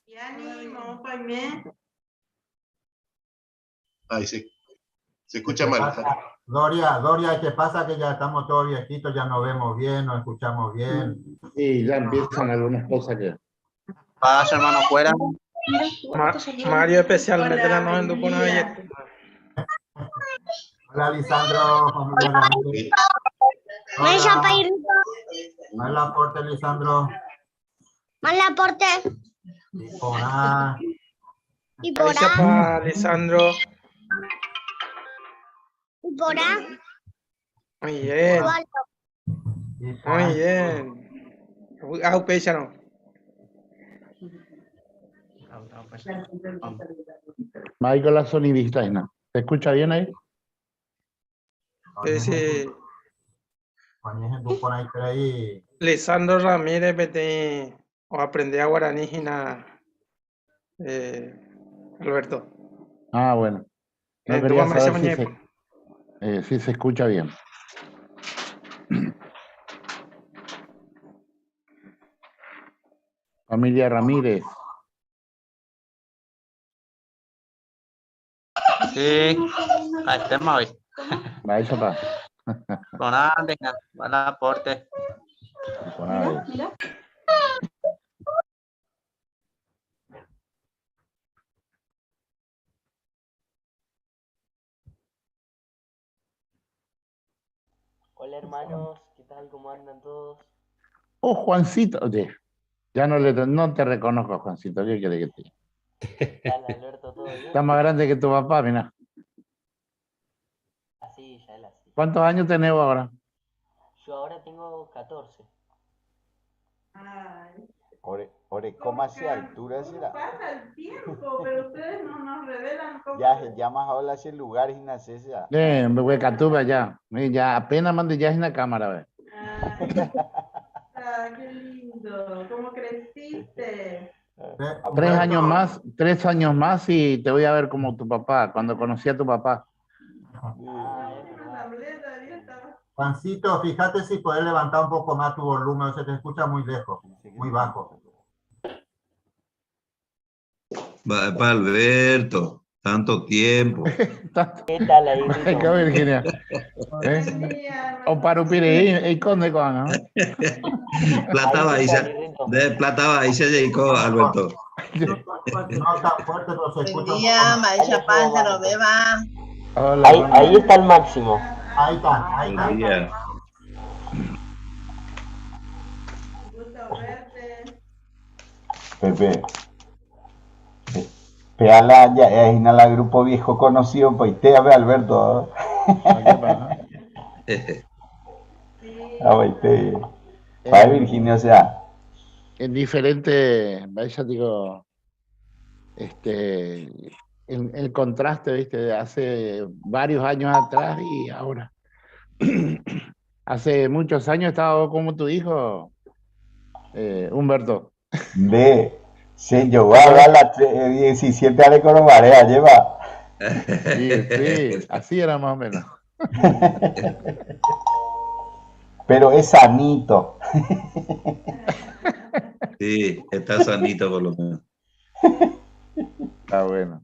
Yani, mau Jaime. Ahí sí. Se escucha mal. Doria, ¿qué pasa? Que ya estamos todos viejitos, ya nos vemos bien, nos escuchamos bien. Sí, ya empiezan algunas cosas que... Pasa, hermano, fuera. Mario especialmente la nos Hola, pone María. Hola, Lisandro, familia Ramírez. Hola. Hola, aporte, Lisandro. Mal aporte. Y por ahí. Y por Alicia ahí. para Alessandro. Y por ahí. Muy bien, Y por muy ahí. bien. Péchano. Michael la sonidista, ¿no? ¿Se escucha bien ahí? Ese Pones tú por ahí, creí. Lisandro Ramírez vete o aprendí a guaraní Alberto. Ah, bueno. No Tu quería mamá se saber muñeco. si se escucha bien. Familia Ramírez. Sí, al tema hoy. Va, eso va. Con Andes, buen aporte. Con nada. Hola hermanos, ¿qué tal? ¿Cómo andan todos? Oh, Juancito. Oye, ya no te reconozco, Juancito. ¿Qué querés que te diga? ¿Qué tal, Alberto? ¿Todo bien? Está más grande que tu papá, mira. Así, ya él así. ¿Cuántos años tenés ahora? Yo ahora tengo 14. Ay, Ore, ¿cómo hace altura será? pasa el tiempo, pero ustedes no nos revelan cómo. Ya más ahora hace lugar y nace ya. Me voy a Catuba ya. Ya apenas mande ya en la cámara, ve. Ay, qué lindo. ¿Cómo creciste? 3 años más y te voy a ver como tu papá, cuando conocí a tu papá. Juancito, fíjate si puedes levantar un poco más tu volumen, se te escucha muy lejos, muy bajo. Va, Alberto, tanto tiempo. ¿Qué tal ahí, Qué Virginia. O para un pire, ¿y conde con? Plata Baixa llegó, Alberto. No tan fuerte, pero se escucha. Buen día, Maisha Páncero, beba. Hola, ahí está el máximo. Ahí está. Buen día. Gusto verte. Pepe. Peala ya es en el grupo viejo conocido, pues te ve Alberto. Para Virginia, o sea. En diferente, ya digo, el contraste, viste, de hace varios años atrás y ahora. Hace muchos años estaba como tu hijo, Humberto. Se yo a las 17 años con marea lleva. Sí, así era más o menos. Pero es sanito. Sí, está sanito por lo menos. Está bueno.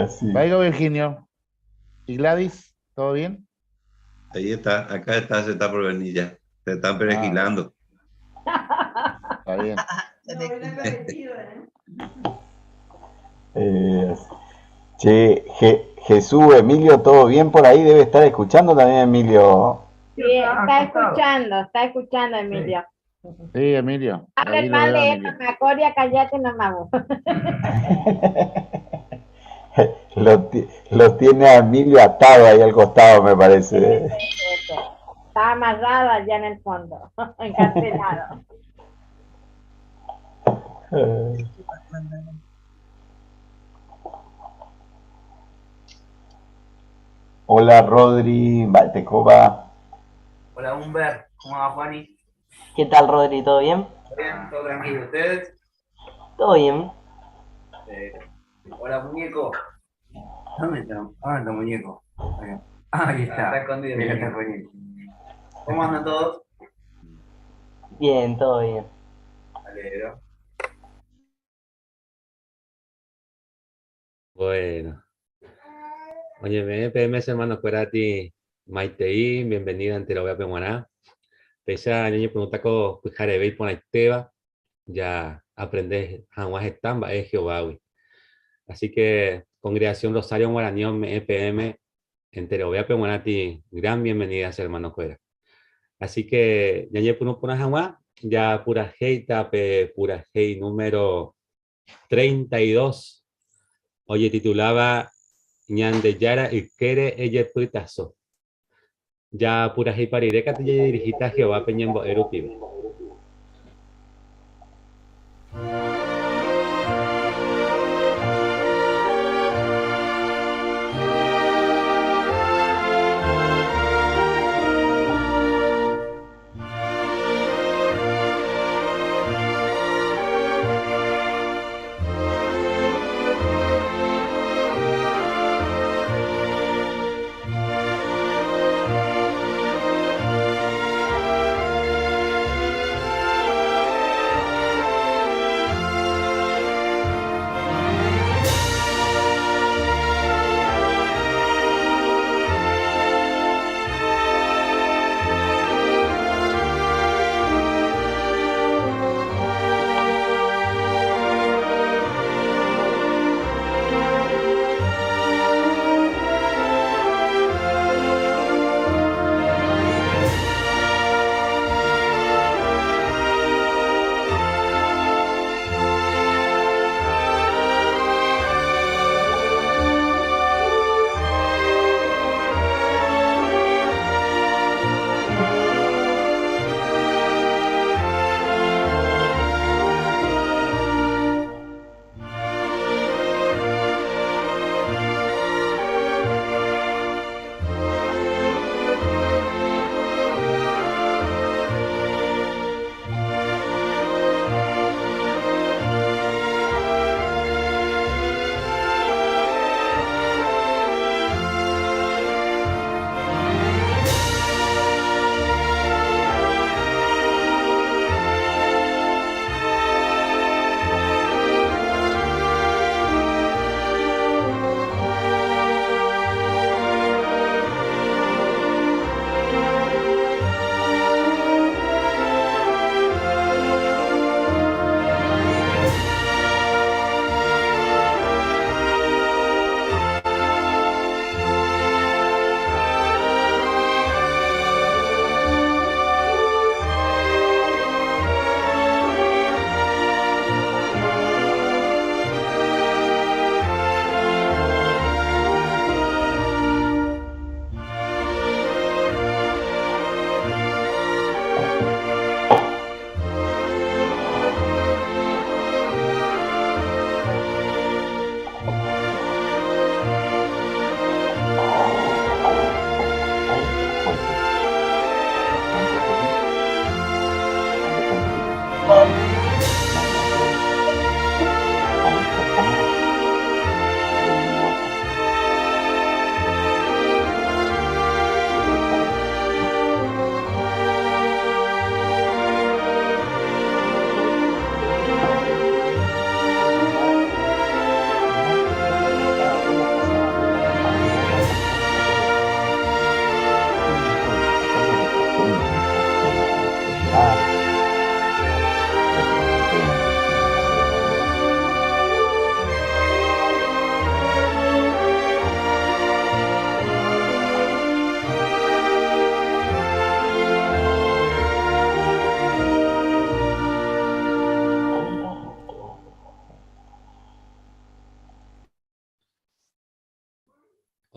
Así. Vaya Virginio. ¿Y Gladys? ¿Todo bien? Ahí está, acá está, se está por venir ya. Se están perejilando. Está bien. Che, Jesús, Emilio, ¿todo bien por ahí? Debe estar escuchando también, Emilio. Sí, está escuchando, Emilio. Sí, Emilio. Habla Ahí lo mal veo, de Emilio. esto, Macoria, cállate nomás. Lo tiene a Emilio atado ahí al costado, me parece. Está amarrado allá en el fondo, encarcelado. Hola, Rodri, Valtecoba. Hola, Humber. ¿Cómo va, Juani? ¿Qué tal, Rodri? ¿Todo bien? Bien, todo tranquilo. ¿Ustedes? Todo bien. Hola, muñeco. ¿Dónde está muñeco? Ahí está. Está escondido. Mira, está muñeco. ¿Cómo andan todos? Bien, todo bien. Alegro. Bueno. Oye, PMS hermano Cuerati, Maitei, bienvenida ante la web Pemuaná. Pesa niño pregunta con Jare Bey por Teba, ya aprendes Hanwas Estamba, es Jehová. Así que, Congregación Rosario Guaranión, EPM, entero web Pemuanati, gran bienvenida, hermano Cuera. Así que, ya llevo una Hanwas, ya pura hate, pura hate número 32. Oye, titulaba Ñande Yara y Kere ella Putazo. Ya pura hate parireka te dirigita a Jehová Peñembo Erupi.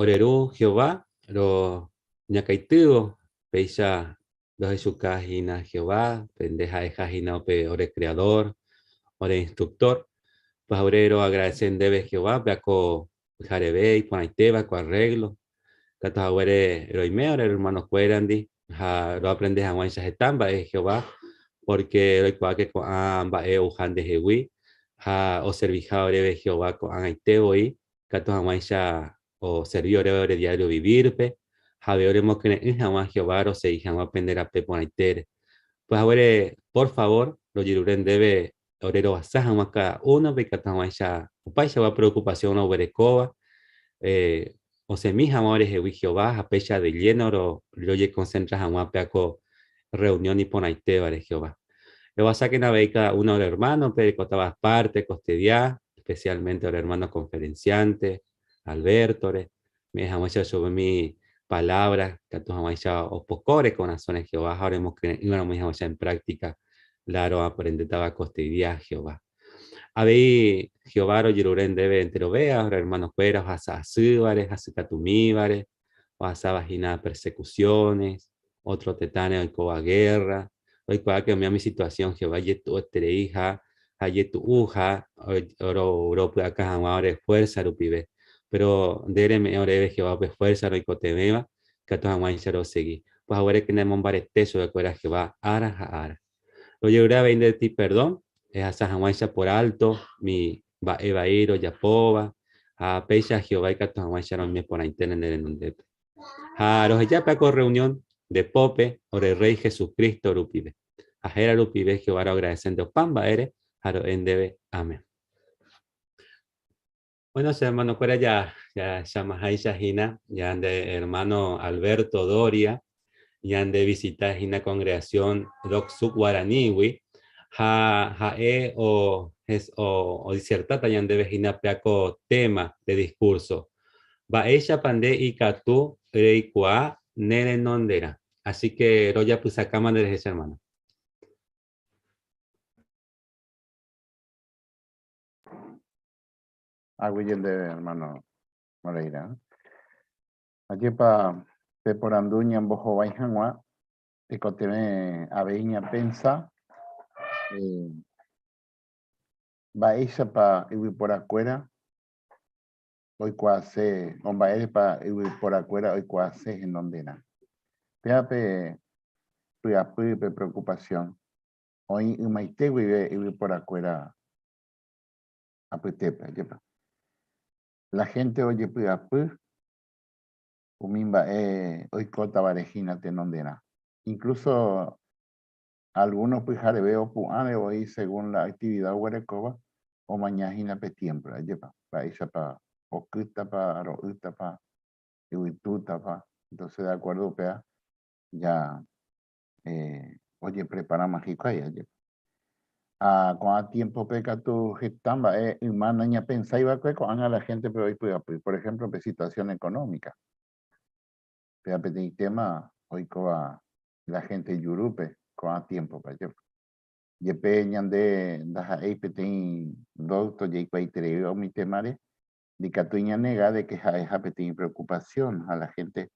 Oreru Jehová, lo ñacaitivo, peisa los Jesucajina Jehová, pendeja ejajina ope ore creador, ore instructor, pues orero agradecen debe Jehová, veaco jarebe y ponaiteba, co arreglo, catos aguere heroime, ore hermanos cuerandi, lo aprendes a guancha jetamba, es Jehová, porque lo cual que con amba ujan de jehui, o servija orebe Jehová con aitebo y catos aguancha o servir ore diario vivir pe oremos que en jamás Jehová o se jamás aprender a pe ponaitere pues ahora por favor lo yiruren debe orero asaja más cada uno, becatahuacha, upaicha va preocupación o berecoba, o semija amores de Jehová, a pecha de lleno, lo ye concentras a guapeaco reunión y ponaite, vale Jehová. Le va a sacar una beca uno de los hermanos, pero cotabas parte, costedia, especialmente los hermanos conferenciantes, Alberto, me dejamos sobre mi palabra, que a tus amaisha o pocore con razones Jehová, ahora hemos que íbamos en práctica, claro, aprendetaba costedia Jehová. Habéis Jehová o Yerurén debe entero vea, ahora hermanos fueras, hasta asíbares, hasta catumíbares, o hasta vagina persecuciones, otro tetane o coba guerra. Hoy cual que mi situación, Jehová, yetu hija, yetu uja, oro puede acá ahora fuerza rupibe. Pero dereme ahora debe Jehová pues fuerza no icotebeba, que a todos aguancharo seguí. Pues ahora que no me teso de acuerdo Jehová, ara. Lo llevaré a de ti perdón, es a Sahawaisha por alto, mi Evairo, Yapova, a Peisha, Jehová y Cato Hawaisha, me por internet en donde. A los ya con reunión de Pope, por el Rey Jesucristo, Rupibe. A Jera Rupibe, Jehová agradeciendo Pamba ere, a lo endebe. Amén. Bueno, hermano, fuera ya Shamahaisha Hina, ya de hermano Alberto Doria, ya de visitar Hina congregación Doxuk Guaraniwi, o disertata ya de Hina peaco tema de discurso. Va ella pande y catu reikua nere nondera. Así que roya pues acá de ese hermano. Agüillén de hermano Moreira. Allí pa te por anduña en bojo baijanwa, y coteme aveiña pensa, va ella pa iwi por acuera, hoy cuase, omba ere pa iwi por acuera, hoy cuase en ondena. Peape, pe preocupación. Hoy umaite iwi por acuera, aputepa, yepa. La gente oye puyapu, umimba hoy cota varejina tenondena. Incluso algunos pujare veo puane hoy según la actividad huerecoba o mañana pe tiempo, yepa, paisa pa ocuta pa roita pa iwituta pa. Entonces de acuerdo pea ya oye prepara mágico ahí yepa. Con a tiempo peca tu gestamba humana ña pensa iba con a la gente pero hoy por ejemplo de situación económica pea petit tema hoy coa la gente yurupe con a tiempo para yo ye peñan de da ei petit doctor ye cuaitere o mi temare de catuña nega de que ja petit preocupación a la gente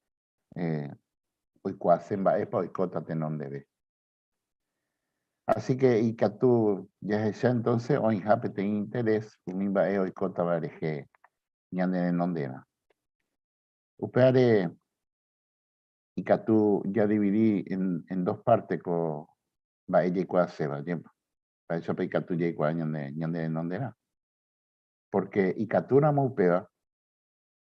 hoy cuasen va epa hoy cota tenon debe. Así que, y que tú ya entonces, hoy hape te interés, umimba hoy cota vareje, ñande nondena. Upeare, y que tú ya dividí en dos partes con va ella y cua seba, tiempo. Para eso pe que tú ya y cua ñande nondena. Porque y que tú ramo upea,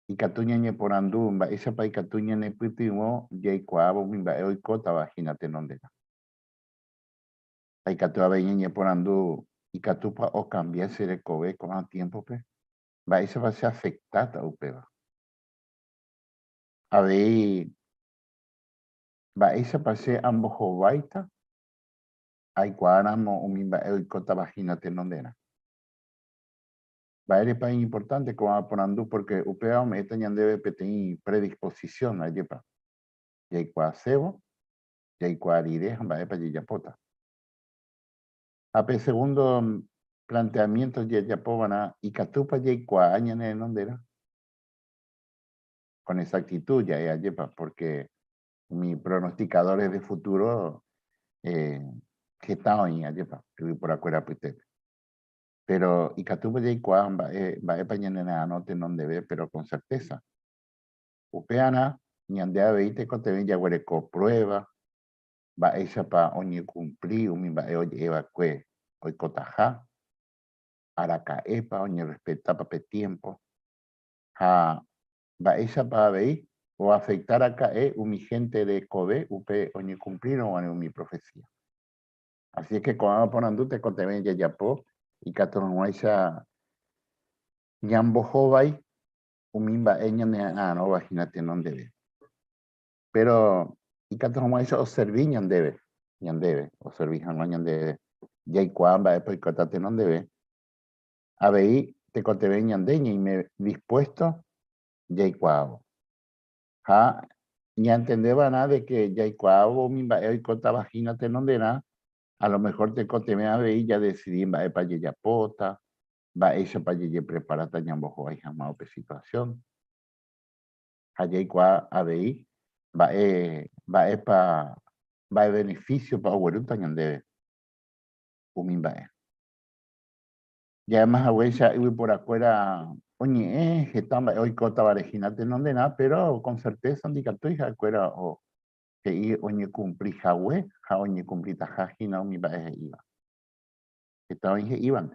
y que tú ñañe por andú, va esa pa y que tú ñane pitimo, ya y cua umimba hoy cota vagínate nondena. Hay que tú aveñe por andú y que tú pa o cambiarse de cobe con el tiempo, pues. Va eso va a ser afectada upeva. A ver, va esa va a ser ambos jovaita. Hay cuáramo umimba el cota vagina tenondena. Va a ser país importante como va por andú porque upeva me esta debe tener predisposición a yepa. Y hay cuacebo, y hay cuarire, va a para yapota. A pe segundo planteamiento ya yapobana y catupa y cuaña en ondera. Con exactitud ya yepa porque mis pronosticadores de futuro que está en yepa, que por acuerdo pues. Pero y catupa y cuan va a pañana no te non debe, pero con certeza. Upeana ni andea veinte con te ven ya huereco prueba va esa pa oñi cumplir un va oye evacue hoy cotaja araca epa oñi respeta pa pe tiempo ha va esa pa veí o afectar acá un mi gente de cobe upe oñi cumplir o mi profecía Así es que cuando ponando te conté ya yapo y catonguaisa ñambo jobai umimba eña ne no imagínate no debe. Pero y catonguaisa observí ñandebe observí no ñandebe ya y cuamba después cotate no debe. A ver, te conté ñandeña y me dispuesto ya y cuavo. Ja, ya entendeba nada de que ya y cuavo umimba y cota vagina te no de nada. A lo mejor te conté me ave y ya decidí va para ya pota. Va ella para allí preparar tañambo joa jamás de situación. Allí cua ABI va para va beneficio para el tañande umin va. Ya además a huella y por afuera oye que tamba hoy cota varejinate no de nada pero con certeza indicato hija afuera o que oye cumpli jawe ja oye cumpli tajajina mi va iba. Estaba dije iban.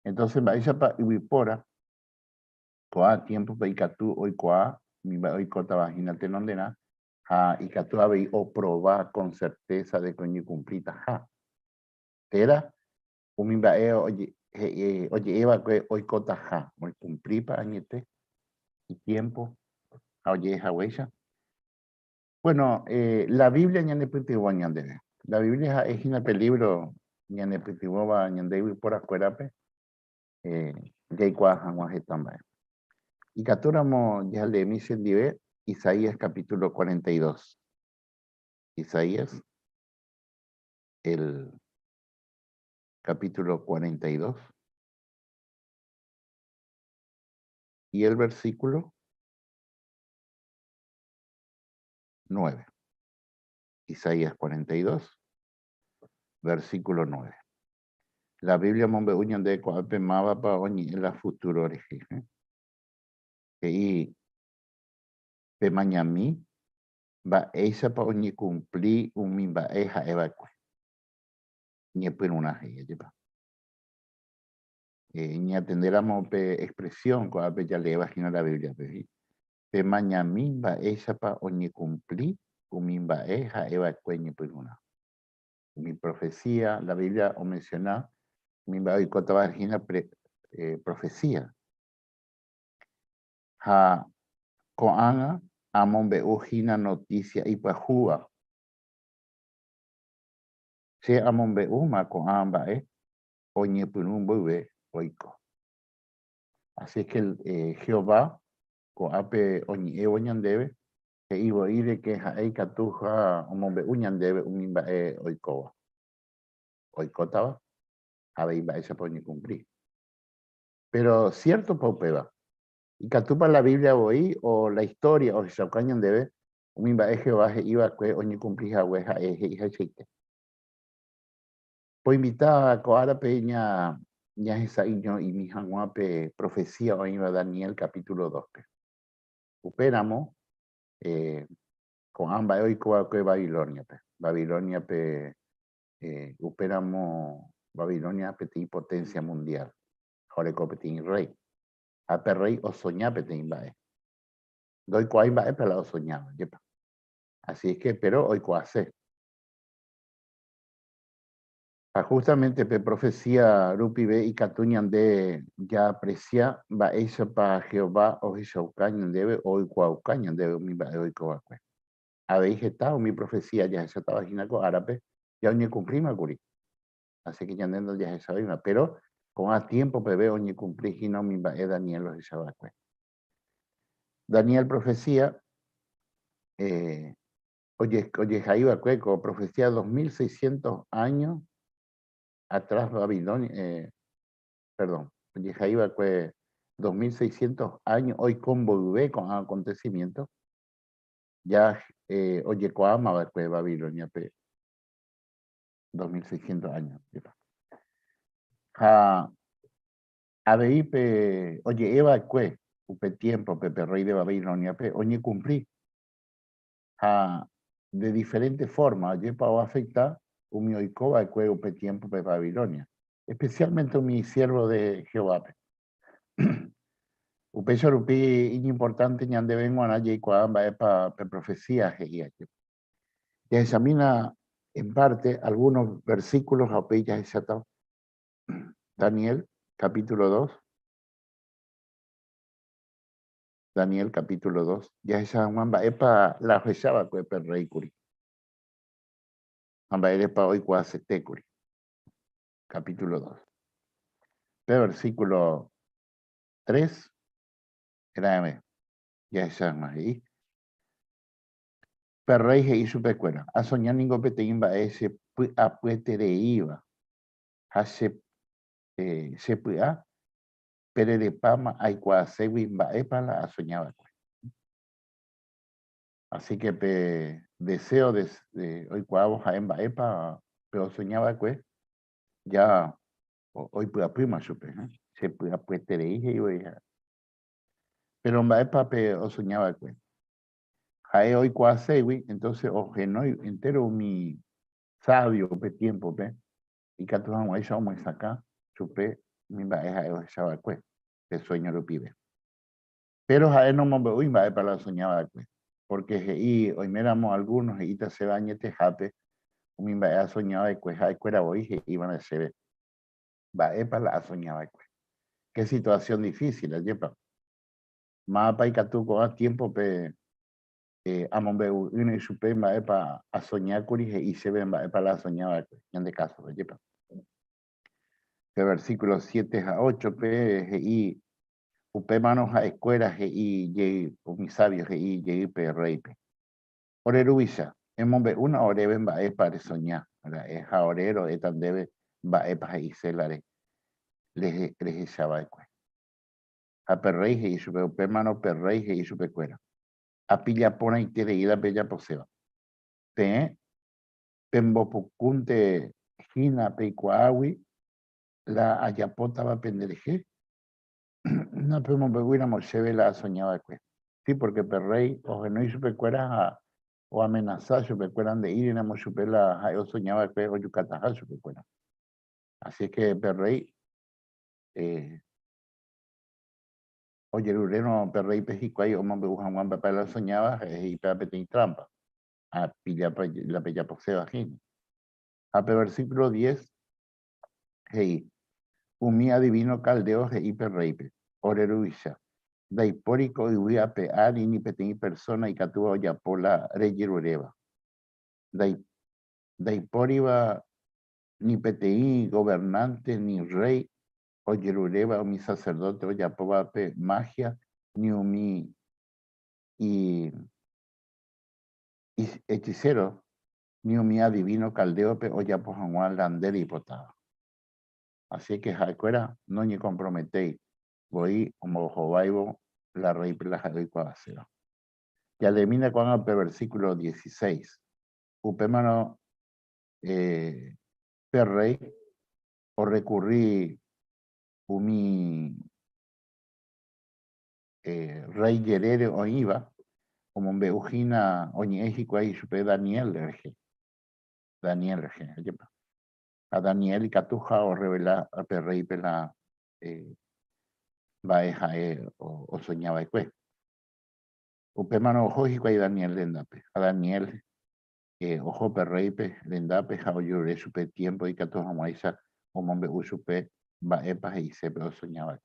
Entonces va ella para ibipora coa tiempo para ikatu hoy coa mi hoy cota vagina tenondena ha ikatu habei o probar con certeza de que cumplita ha era un oye eva que hoy cota ha hoy cumplí para añete y tiempo oye huella. Bueno, la Biblia ñande pritivo ñande. La Biblia es un libro ñande pritivo va ñande por afuera pe ya igual jamás estamba. Y capturamos ya le emisión de Isaías capítulo 42. Isaías, el capítulo 42. Y el versículo 9. Isaías 42, versículo 9. La Biblia mombe uñan de coape mava pa oñi en la futuro origen. Y pe mañami va esa pa oñi cumplir un mimba eja evacue. Ni per una jepa. Ni atenderamos pe expresión coape ya le imagino la Biblia pe mañami va esa pa oñi cumplir un mimba eja evacue ni per una. Mi profecía, la Biblia o menciona mimba y cota vagina profecía. Ha coana amon be ujina noticia y pajúa. Se amon be uma con amba oñe punum bube oiko. Así es que Jehová con ape oñe oñan debe que iba a ir que hay catuja amon be uñan debe umimba oikoa. Oikotaba había esa poñe cumplir. Pero cierto paupeba. Y catupa la Biblia hoy o la historia o se cañan debe umimba Jehová iba que oñe cumplir a hueja hija chique. Pues invitar a Coara Peña, ya esa y mi janguape profecía o iba Daniel capítulo 2. Uperamos con ambas hoy que Babilonia. Babilonia uperamos Babilonia petit potencia mundial. Joreco petit rey. Ape rey o soña petit bae. Doy cuá bae pero lo soñaba. Así es que, pero hoy cuase. Justamente pe profecía Rupibe y Catuñan de ya aprecia va esa para Jehová o Jeshaucañan debe hoy cuaucañan debe mi va hoy coacue. Habéis estado mi profecía ya esa estaba ginaco árabe ya oñe cumplí macuri. Así que ya entiendo ya esa misma, pero con a tiempo pe oñe cumplí gino mi va Daniel o Jeshaucue. Daniel profecía oye Jaiba cueco profecía 2600 años atrás Babilonia, perdón, Jaiba fue 2600 años, hoy con volver con acontecimientos, ya oye Coama fue Babilonia, 2600 años. Abeipe, oye Eva fue, upe tiempo, pepe rey de Babilonia, oye cumplí, de diferentes formas, oye para afectar, un oikoba fue upe tiempo de Babilonia. Especialmente mi siervo de Jehová. Upecho rupi importante ñande vengo a nadie y cuamba para profecía. Ya examina en parte, algunos versículos a ya exatado. Daniel, capítulo 2. Daniel, capítulo 2. Ya esa mamba epa la fechaba que per rey curi. Mamba epa hoy cuase tecuri. Capítulo 2. De versículo 3. Créame. Ya esa más ahí. Per rey y su pecuera. A soñar ningo peteimba ese apuete de iba. Hace se pueda. Pero de pama hay cuase wimba epa la soñaba. Así que deseo de hoy cuavos a emba epa, pero soñaba que ya hoy pueda prima supe, se pueda pues tereije y hoy pero emba epa o soñaba que jae hoy cuasewi, entonces oje no entero mi sabio pe tiempo pe y que todos vamos a vamos acá supe mi ba eja o chava que de sueño lo pide. Pero jae no me hoy emba epa la soñaba que porque hoy miramos algunos y te se bañe te jape un ha soñado de que hay cuera hoy iban a ser va epa la soñaba de qué situación difícil yepa más pa y catuco a tiempo pe amombe uno y supe va epa a soñar curi y se ven va epa la soñaba de en de caso yepa de versículos 7 a 8 pe y upe manos a escuelas y mis sabios y pe rey pe orerubisa emombe una ore ven va epa de soñar es a orero tan debe va epa y celare les echaba de cuenta. A perreije y su mano perreije y su pecuera. A pilla pona y te de ida bella poseba. Pe pembopucunte gina peicuawi la ayapota va pendereje. No podemos beber a Moshe la soñaba de cuenta. Sí, porque perrey o no y su pecuera o amenazar su pecuera de ir en amo su pela o soñaba de cuenta o yucataja su pecuera. Así que perrey oye, Lureno, perrey pejicuay, o mambe ujan guamba para la soñaba, y para petin trampa. A pilla la pella posee vagina. A versículo 10, hey, umía divino caldeo, hey, perreipe, oreruisha. Daipórico y huía pear y ni petin persona y catúa ya por la reyerureva. Daipóriva ni peteí gobernante ni rey o yerureva o mi sacerdote o yapovape magia ni umi y hechicero ni umía divino caldeope o yapojanual lander y potaba. Así que jacuera no ni comprometéis voy como jovaibo la rey la jadoy cuabaseo. Ya lemina cuando el versículo 16. Upemano per rey o recurrí umi rey yerere o iba como en beujina oñejico ahí supe Daniel rege. Daniel rege. A Daniel y catuja o revela a per rey pela baeja o soñaba y cue. Upemano ojojico ahí Daniel lendape. A Daniel ojo per rey pe lendape ja o lloré supe tiempo y catuja maisa como me usupe baepa y se o soñaba.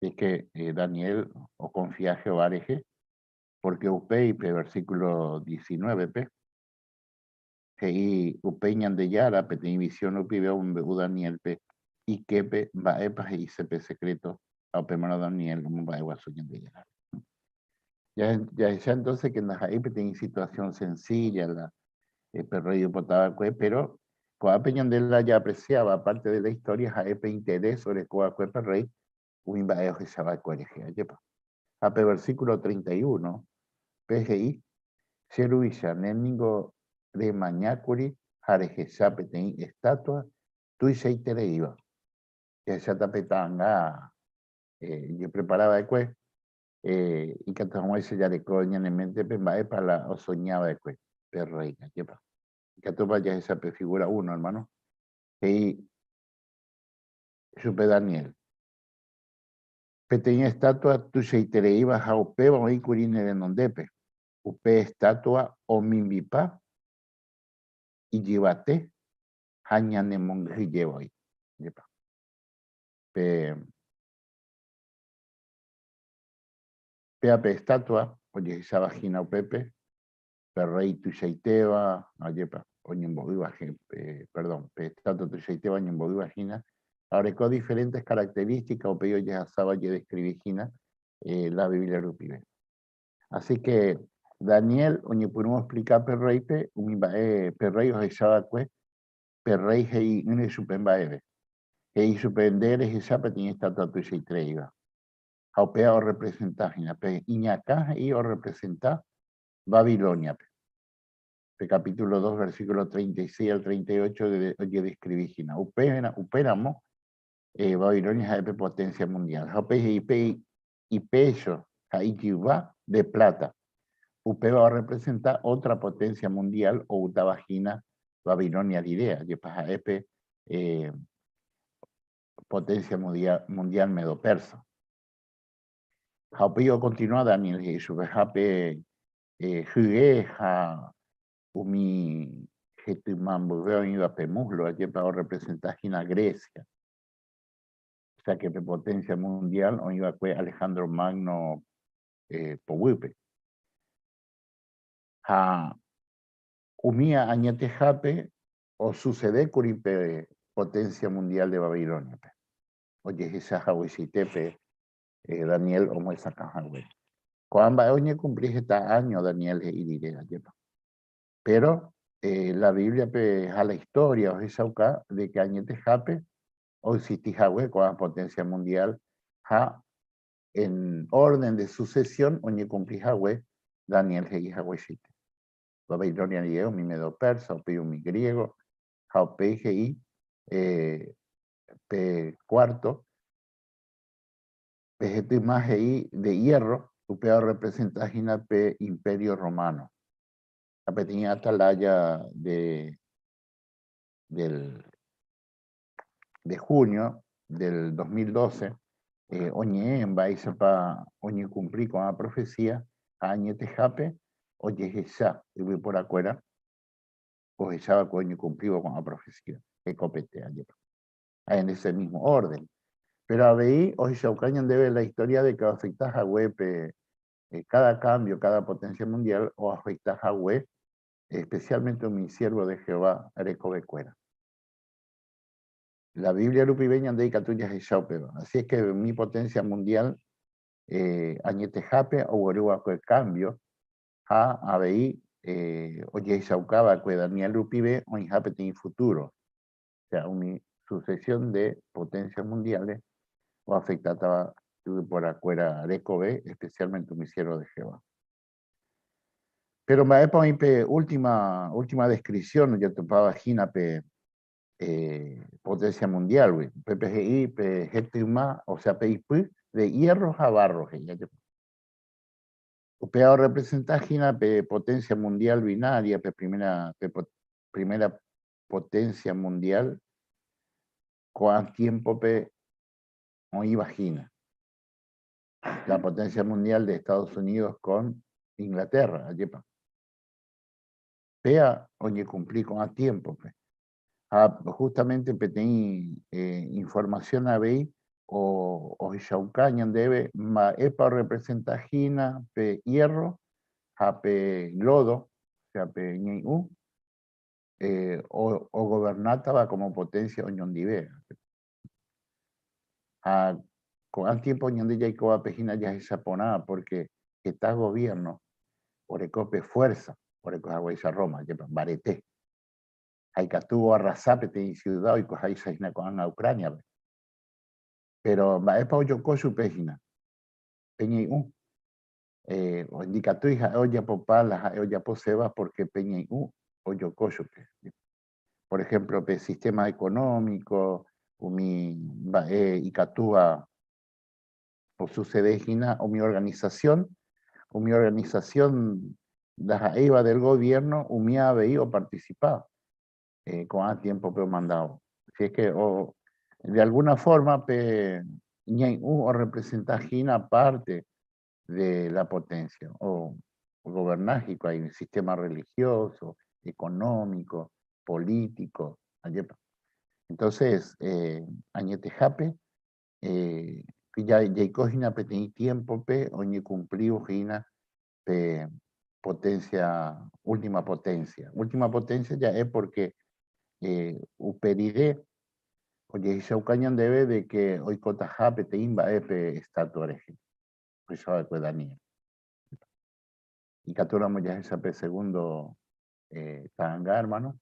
Es que Daniel o confía a Jehová reje porque upe y versículo 19 pe y upeñan de yara pe ten visión upi veo un Daniel pe y que pe baepa y se pe secreto a upemano Daniel como baepa soñan de yara. Ya entonces que en la pe ten situación sencilla la perro y potaba pero Coa Peñandela ya apreciaba, aparte de la historia, jaepe interés sobre Coa Cuepa Rey, un invadeo que se va a colegir. A versículo 31, PGI, Cheruisha, Néningo de Mañacuri, Jarejesape, ten estatua, tu y seitere iba. Ya se tapetanga, yo preparaba de cue, y que tomó ese ya de coña en mente, pembae para la, o soñaba de cue, perreina, yepa. Que topa ya esa figura uno, hermano. Y supe Daniel. Pequeña estatua, tu se itere iba a upeba o incurine de nondepe. Upe estatua o mimbipa. y llevate, hañane monje llevoy. Pe ape estatua, oye, esa vagina o pepe, perrey tu shaiteva, ayepa, perdón, pe estatua tu shaiteva, ñemboví vagina. Ahora, con diferentes características, o peyo ya sabía de escribir la Biblia Rupibe. Así que, Daniel, oye, podemos explicar perreipe, perrey o jesabacue, perrey hei une supembaebe. Hei supendere jesapa tiene estatua tu shaitreiva. Haupea o representar, Iñacá y o representar Babilonia. De capítulo 2, versículo 36 al 38 de describir Gina. Uperamos Babilonia es potencia mundial. Y peso, va de plata. Upe va a representar otra potencia mundial o utavagina Babilonia lidea. Y para potencia mundial medo-persa. Haupio continúa Daniel Jesús. Hape jugueja umi getumambo veo iba pemuslo allí para representar Gina Grecia. O sea que potencia mundial o iba a Alejandro Magno Powipe. Umía añete jape o sucede curipe potencia mundial de Babilonia. Oye, esa jahuisitepe Daniel o muesa cajawe. Cuando oye cumplís este año Daniel y diré pero la Biblia a la historia o esa de que añete jape o existí jawe con potencia mundial en orden de sucesión oye cumplí jawe Daniel y jahuisite. Babilonia y mi medo persa o mi griego jaupe pe cuarto PGT más de hierro, upeo representa pe imperio romano. La pequeña atalaya de junio del 2012, oñe en Baisa pa oñe cumplir con la profecía, añe tejape, oye esa, y voy por afuera, o esa va coño cumplido con la profecía, que copete ayer. En ese mismo orden. Pero a veí, hoy se debe la historia de que afecta a web cada cambio, cada potencia mundial, o afecta a web, especialmente mi siervo de Jehová, Arecobecuera. La Biblia lupibeña de Catuya y Shaupeba. Así es que mi potencia mundial, añetejape o guarua el cambio, a veí, oye, Shaucaba, que Daniel lupibe, o injape en futuro. O sea, una sucesión de potencias mundiales o afectada por afuera Arecobe, especialmente mi siervo de Jehová. Pero me última descripción, yo topaba Gina potencia mundial, PPGI, PGTUMA, o sea, PIP, de hierro a barro. Upeado representa Gina potencia mundial binaria, primera potencia mundial, con tiempo o imagina la potencia mundial de Estados Unidos con Inglaterra, ayepa. Pea, oye, cumplí con a tiempo. Justamente tenía información a ver o Shaucañan debe ma epa representa Gina, pe hierro, a pe lodo, o sea, pe ñeú, o gobernataba como potencia oñondive. Con el tiempo donde ya hay pejina ya es japonada porque está gobierno por ecope fuerza por ecoja Roma ya barete hay que tuvo arrasapete en ciudad y coja isna con a Ucrania pero es para yo con su pejina peña o indica tu hija oye popala oye poseba porque peña o yo cocho por ejemplo el sistema económico y catúa o sucede o mi organización la EVA del gobierno umía o participar con el tiempo pero mandado. Así es que de alguna forma o representa Gina parte de la potencia o gobernágico hay un sistema religioso, económico, político. Entonces, añetejape, ya cogina pe tení tiempo pe, oñe cumplió gina pe potencia, última potencia. Última potencia ya es porque uperide, oye, Shaucañan debe de que hoy cotajape te imba epe estatua región. Pues yo de Daniel. Y capturamos ya ese pe segundo tanga, hermano.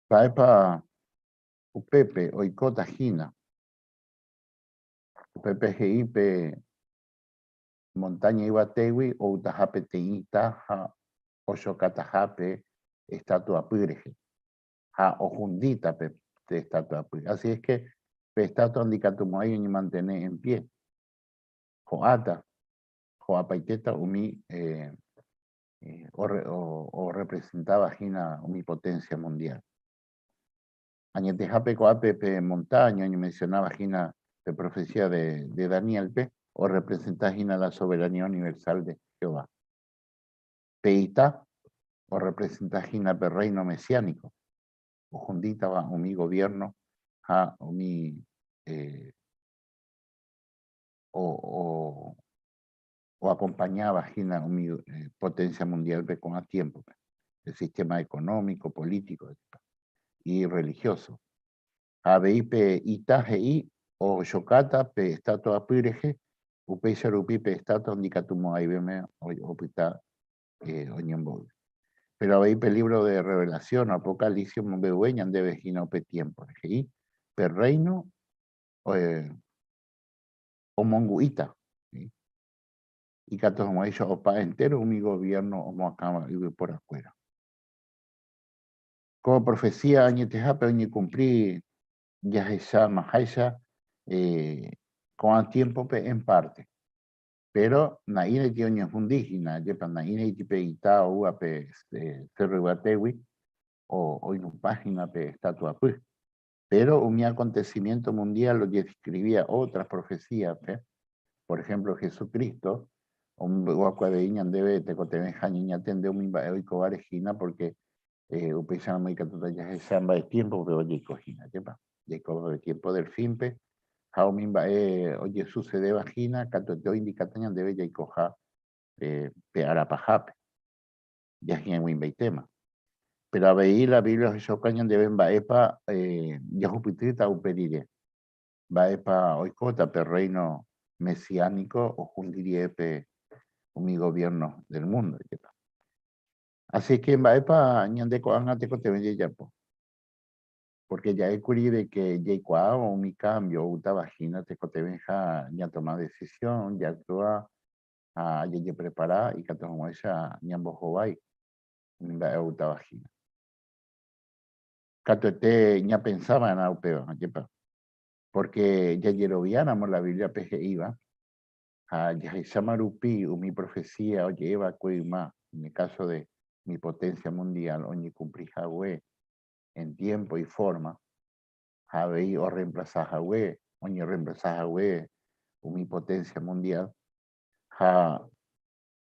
Paepa upepe, hoy cotajina. Upepe GIP montaña Ibatewi o utajape teitaja o xocatajape estatua píreje. Ja ojundita pe de estatua píreje. Así es que pe estatua andicatumoayo ni mantener en pie. Joata, joapaiteta umi o representaba gina omnipotencia mundial. Añetejape coape pe montaña, ni mencionaba gina de profecía de Daniel P. o representa gina la soberanía universal de Jehová. Peita o representa gina pe reino mesiánico. O jundita va mi gobierno, a mi o acompañaba gina mi potencia mundial pe con a tiempo. Pe. El sistema económico, político y religioso. Abeipe itaje o yocata pe estatua pireje, upe sharupi pe estatua indicatumo aibeme o pita oñembol. Pero abeipe libro de revelación, apocalipsis, mombehueñan de vejino pe tiempo. Y pe reino o monguita. Y catos como ellos opa entero mi gobierno o moacama y por afuera. Como profecía añetejape oñi cumplir ya esa majaisa con el tiempo en parte. Pero naine tiones indígena, yepa naine tipe ita o ape cerro Iguatewi o en una página pe estatua pues. Pero un acontecimiento mundial lo describía otras profecías, ¿ve? Por ejemplo Jesucristo, un guacuadeñan debe te cotemeja niña tende un imbaeoico varejina porque upesana muy catuta ya es samba de tiempo pero oye cojina, yepa. Jacob de tiempo del finpe, Jaumimba oye sucede vagina, catoteo indicatañan debe ya coja pe arapajape, ya en wimba y tema. Pero a veí la Biblia de Shocañan deben baepa ya jupitrita uperire, baepa oicota pe reino mesiánico o jundirie pe mi gobierno del mundo. Yepa. Así que en baepa ñandeco angateco te vende ya po. Porque ya he de que ya o mi cambio, uta vagina, te cotebenja, ya toma decisión, ya actúa, ya prepara y que como ella, ya bojobai, la uta vagina. Catote, ya pensaba en aupeo, porque ya yeroviánamos la Biblia peje iba, ya samarupi, mi profecía, oye, eva cuima, en el caso de mi potencia mundial, oye, cumplí en tiempo y forma. Habei o reemplazar Yahweh, oño reemplazar Yahweh, mi potencia mundial. Ha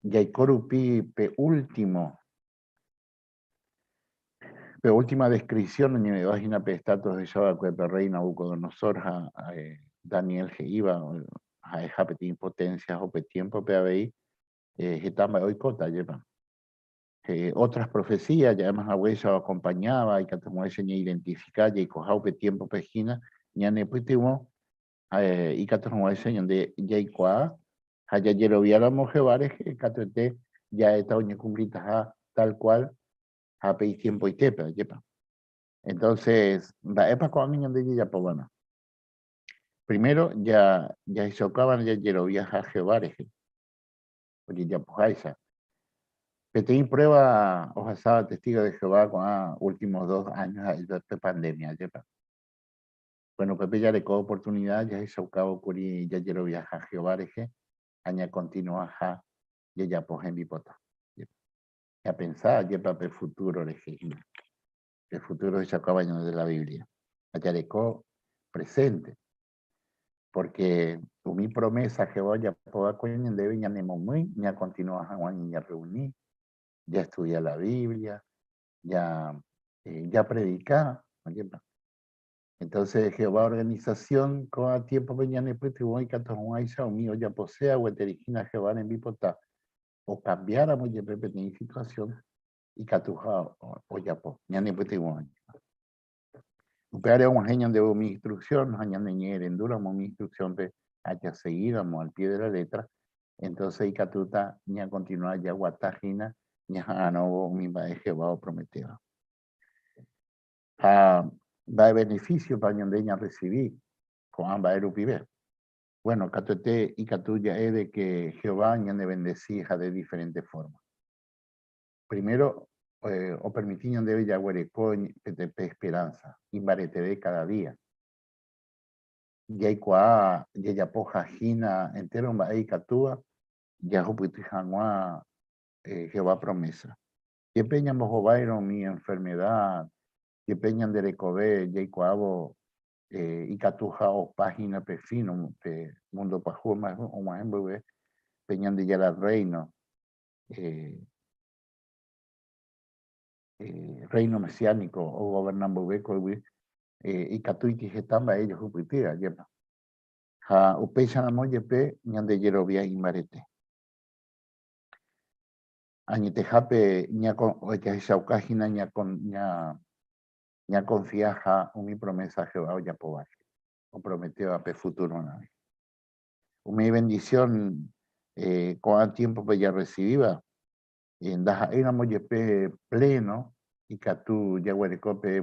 Yaikorupi pe última descripción, en mi página pe estatus de Shabbat pe rey Nabucodonosor, Daniel Iba, ha petin potencias o pe tiempo pe habei, getamba hoy cota lleva. Otras profecías, ya además Yahweh acompañaba y que como ese ni identificar y cojao pe tiempo pe gina, ya ne puitimo y que como ese donde ya icua, haya yeroviáramos jevares que catote ya está oña cumplita tal cual a pe tiempo y tepa, yepa. Entonces, la época con niños de ya pues bueno. Primero ya chocaban ya yerovia a jevares, porque ya pues Petén prueba, o sea, testigo de Jehová con últimos 2 años de pandemia. ¿Yepa? Bueno, Pepe ya le cogió oportunidad, ya hizo cabo por ya quiero viajar a Jehová, aña continúa ya pues en bipota. Ya pensar, ya para el futuro, el futuro de esa cabaña de la Biblia. Ya le cogió presente. Porque mi promesa Jehová ya pueda coñen debe ya ni muy, ya continúa a ya reunir. Ya estudia la Biblia, ya predicar. Entonces, Jehová organización, con tiempo mañana pues te voy a cantar un aisa o mío ya posea o eterigina Jehová en mi pota o cambiáramos ya pepe en situación y catuja o ya po ñane pues te voy a un genio de mi instrucción, ñane ñere enduramos mi instrucción pe haya seguíamos al pie de la letra. Entonces, y catuta ña continuar ya guatajina ña no mi va Jehová o prometeo. Va a beneficio para ñandeña recibir con ambas erupibe. Bueno, catote y catuya es de que Jehová ñande bendecija de diferentes formas. Primero, o permitir ñande ya huereco te esperanza, y barete de cada día. Ya icua, ya poja jina entero va a catúa, ya juputi janua Jehová promesa. Que peñan mojo mi enfermedad, que peñan de recobé, ya icuavo, y catuja o página pefino, pe mundo paju más o más en bebé, peñan de ya el reino, reino mesiánico o gobernando beco, y catuiti getamba ellos jupitira, lleva. Ha upeisan a moyepe, ñan de yerovia y marete. Añete jape, ña con, o ya isaukajina, ña confiaja mi promesa Jehová o ya pobaje. O prometió a pe futuro nave. Mi bendición, con el tiempo que ya recibía, en daja era moyepe pleno, y catu ya huerecope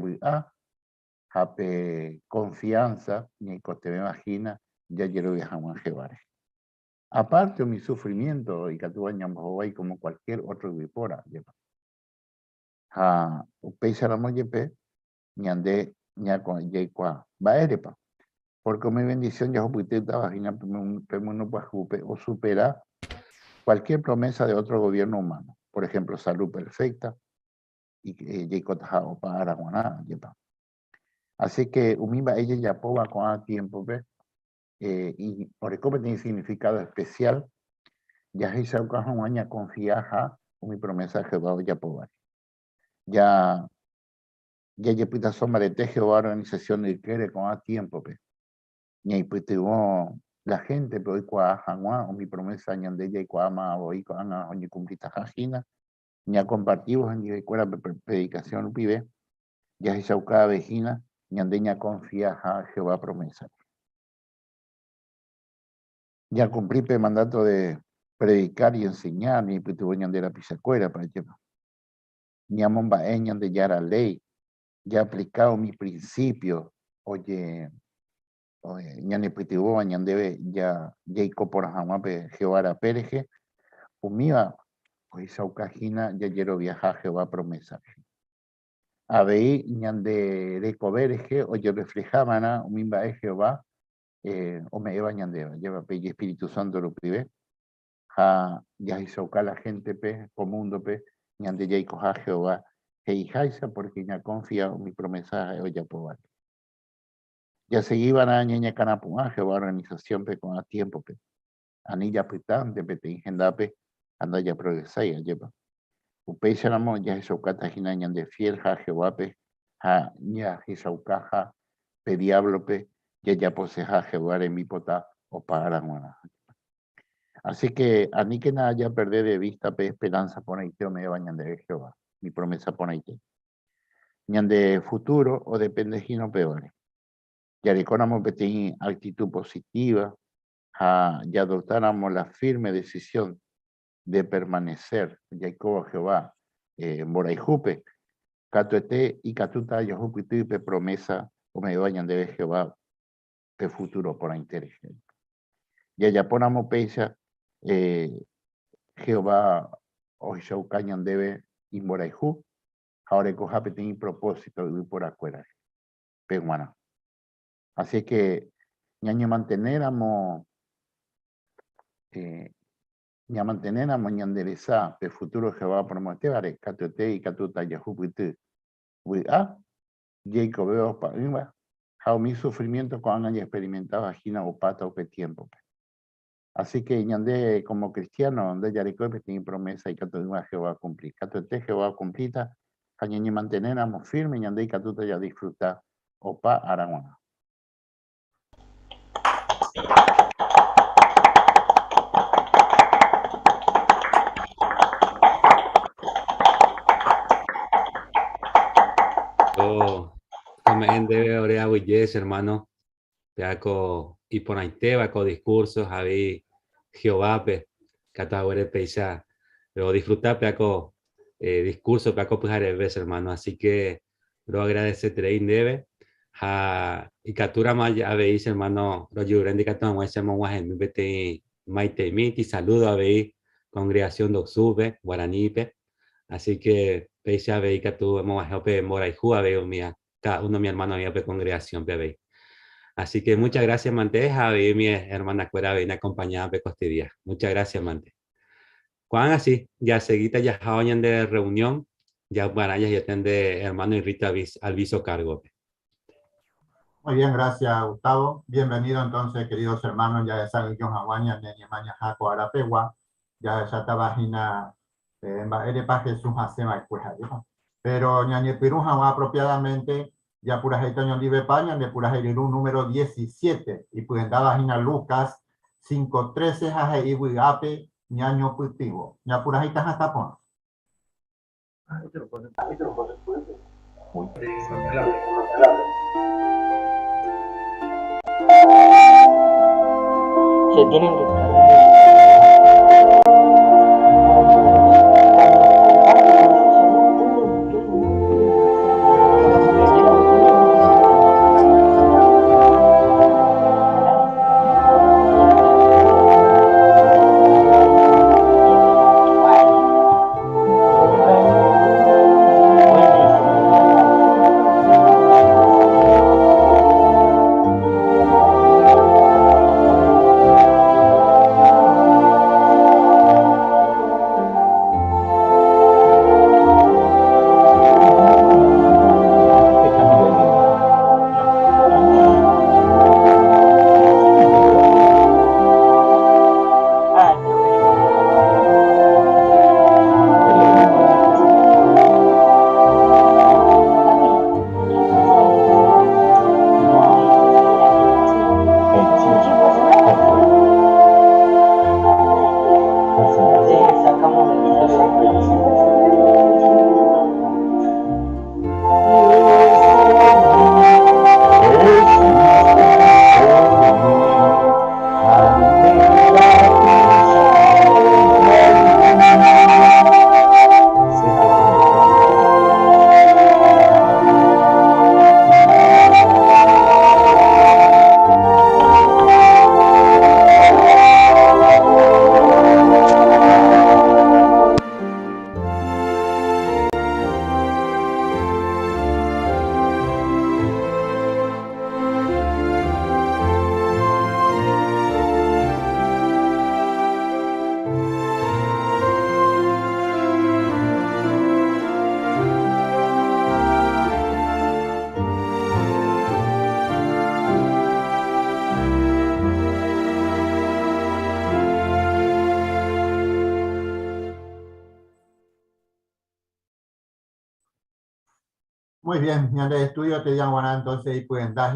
jape confianza, ni coste me imagina, ya quiero viajar a Jehová. Aparte de mi sufrimiento, y catu bañamos como cualquier otro vipora, upesa la moyepe, ñande, ña con yequa, baerepa. Porque mi bendición ya opute vagina o supera cualquier promesa de otro gobierno humano. Por ejemplo, salud perfecta y o para guaná. Así que umimba ella ya poba con a tiempo y por el tiene significado especial. Ya se un año confiaja mi promesa Jehová ya poba. Ya pita sombra de Jehová organización de quiere con a tiempo y pues la gente pero o mi promesa ñande ella y cuama o y cuana o ni cumplita jajina ni compartimos en mi predicación pibe ya se sauca vejina ñandeña confía a Jehová promesa ya cumplí el mandato de predicar y enseñar ni pues ñande la pisacuera para llevar ñamomba ñande ya la ley ya aplicado mi principio oye ñane pitibo ñande ya por jamape Jehová pereje umía pues saukajina ya quiero viajar Jehová promesa Abei ñande recobereje o yo reflejaba umimba Jehová o me eva ñandeva lleva pe y Espíritu Santo lo privé ya hizo la gente pe mundo pe ñande ya coja Jehová heijaisa porque ya confía en mi promesa o ya pobar ya seguían a ñeña canapuá Jehová organización pe con a tiempo pe anilla pitante pe te ingendape anda ya progresa ya lleva upeisanamo ya hisaukata hinañan de fiel Jehová pe ya hisaukaja pe diablo pe ya poseja Jehová en mi pota o para guana. Así que a mí que nada ya perder de vista pe esperanza por ahí me bañan de Jehová mi promesa por ahí ñan de futuro o depende gino peores ya reconamos que tenía actitud positiva ya adoptáramos la firme decisión de permanecer Jacob Jehová Moraijupe Catuete y Catuta Yahupipe promesa o me vayan de Jehová de futuro por interés. Ya ya ponamos pecha Jehová o Shaucañan debe y Moraijú ahora cojape tiene propósito de ir por afuera peguana. Así que ñaño manteneramos ya manteneramos ñandereza de futuro Jehová prometevare Catuete y Catuta Yahupipe Jacob veo para mi sufrimiento cuando haya experimentado vagina o pata o que tiempo. Así que ñandé como cristiano, donde ya recuerdo tiene promesa y que todo Jehová cumplir. Que Jehová cumplita, Hañeñi manteneramos firme, ñande y catuta ya disfrutar. Opa, Araguana. También debe orar huyes, hermano. Peaco y por ahí te va con discursos, Javi, Jehová, pe, Catahuere, Peisa, pero disfrutar, peaco, discurso, peaco, pues, vez, hermano. Así que, lo agradece, Trein debe. Y captura más, ya veis, hermano, lo yuren de Catón, muesemos más en mi bete, maite, miti, saludo a veis, congregación de Oxube, Guaranipe. Así que, Peisa, veis que tú, hemos bajado, pe, mora y juga, veo, mía, cada uno, mi hermano, había, pe, congregación, pe, veis. Así que muchas gracias, Mante. Javi, mi hermana Cuera, viene acompañada de este día. Muchas gracias, Mante. Juan, así, ya seguita ya jaoñan de reunión, ya barayas ya tende hermano y Rita al viso cargo. Muy bien, gracias, Gustavo. Bienvenido entonces, queridos hermanos, ya saben que Hawaña, Neniamaña, Jaco, Arapegua, ya está vagina, Erepa Jesús Hacema y Cueja, pero Ñañepirú Hawa apropiadamente, ya pura gente de Paña, de pura gente número 17, y pueden dar vagina Lucas 5:13, jaje y Wigape, ñaño cultivo. Ya pura gente hasta pon. Se tienen que Muy bien, en el estudio te digan, bueno, entonces ahí pueden dar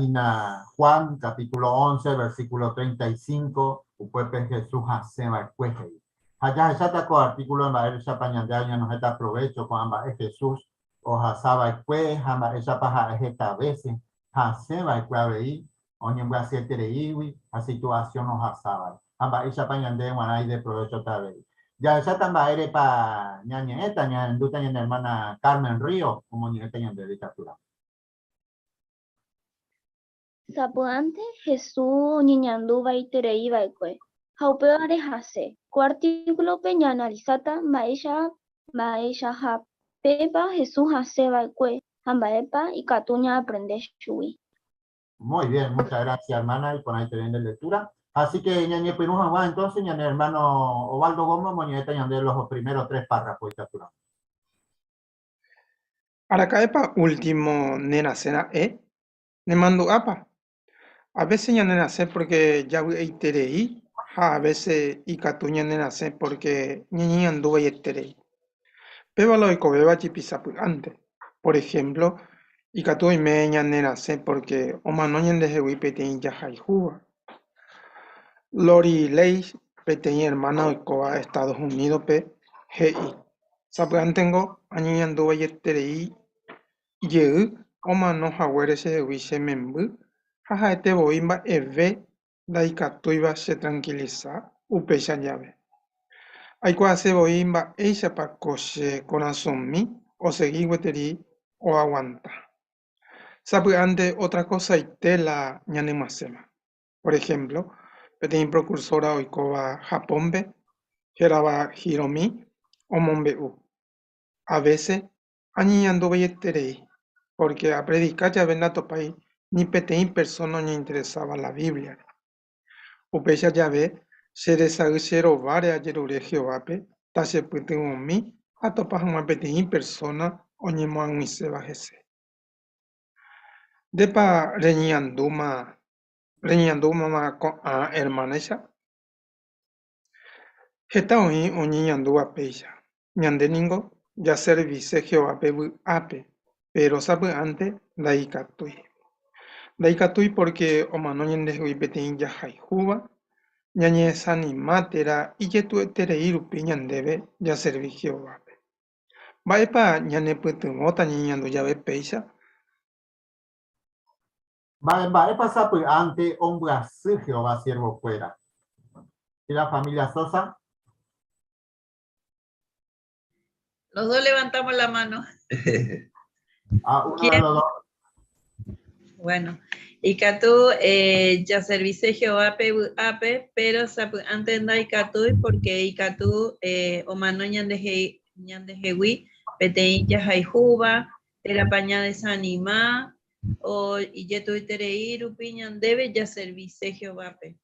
Juan, capítulo 11, versículo 35, Upuepe Jesús Hacema Cueje. Allá se atacó artículo en Baer Chapañan de año, nos está provecho con ambas Jesús, o Hasaba Cue, Hamba esa paja esta veces, Hacema Cueveí, Oñen voy a hacer Tereiwi, a situación nos Hasaba. Hamba esa pañan de Guanay de provecho otra vez. Ya esa tamba ere pa ñañeta, ñanduta ñan hermana Carmen Río, como ñañeta ñan de literatura. Sapuante Jesús ñiñandu baiterei baikue. Haupeo arejase. Cuartículo peña analizata maesha ha pepa Jesús hace baikue. Hambaepa y catuña aprende shui. Muy bien, muchas gracias hermana, y por ahí te viene de lectura. Así que ñañe Piruja va entonces, ñañe hermano Ovaldo Gómez, moñeta ñañe los primeros 3 párrafos de literatura. Aracaepa último nena cena ne mando apa. A veces ya nena sé porque ya iterei, a veces y catuña nena sé porque ñañe anduve iterei. Peba lo y cobeba chipisa antes. Por ejemplo, ikatu ime ñanderasẽ porque omano ñandehegui peteĩ jahayhúva. Lori Leish peteĩ hermana oikóva Estados Unidos pe he'i sapy'ántengo añeñanduvajeterei jey omanohaguére chehegui che memby ha ha'etevoi mba'eve ndaikatúiva chetranquiliza upéicha jave. Aikuaasevoi mba'éichapa ko che corazonmi osẽ'i gueteri oaguanta. Sapy'ánte otra cosaite la ñanemyasẽva. Por ejemplo, peteĩ precursora oikóva Japónpe, hérava Hiromi omombe'u. A veces añeñanduvajeterei, porque a predicar jave ndatopai ni peteĩ persona oñeinteresaba la Biblia. Upéicha jave cheresay cherováre ajerure Jehovápe tachepytyvõmi atopa hag̃ua peteĩ persona oñemoag̃uiséva hese. Ndépa reñeñandúmava ko'ã hermanaicha. Heta oĩ oñeñandúva péicha. Ñandéniko jaservice Jehovápe vy'ápe, pero sapy'ánte ndaikatúi. Ndaikatúi porque omano ñandehegui peteĩ jahayhúva, ñañesanimátera ijetu'ueterei rupi ñandéve jaservi Jehovápe. Mba'épa ñanepytyvõta ñeñandu jave péicha. Mba'épa sapy'ánte ombyasy Jehová siervokuéra. ¿Y la familia Sosa? Los dos levantamos la mano. Uno de los dos. Bueno, ikatu ya service Jehovápe vy'ápe, pero sapy'ánte ndaikatúi porque ikatu omano ñandehegui peteĩ jahayhúva, térapa ñanesanimá o ijetu'uiterei rupi ñandéve ya service Jehovápe.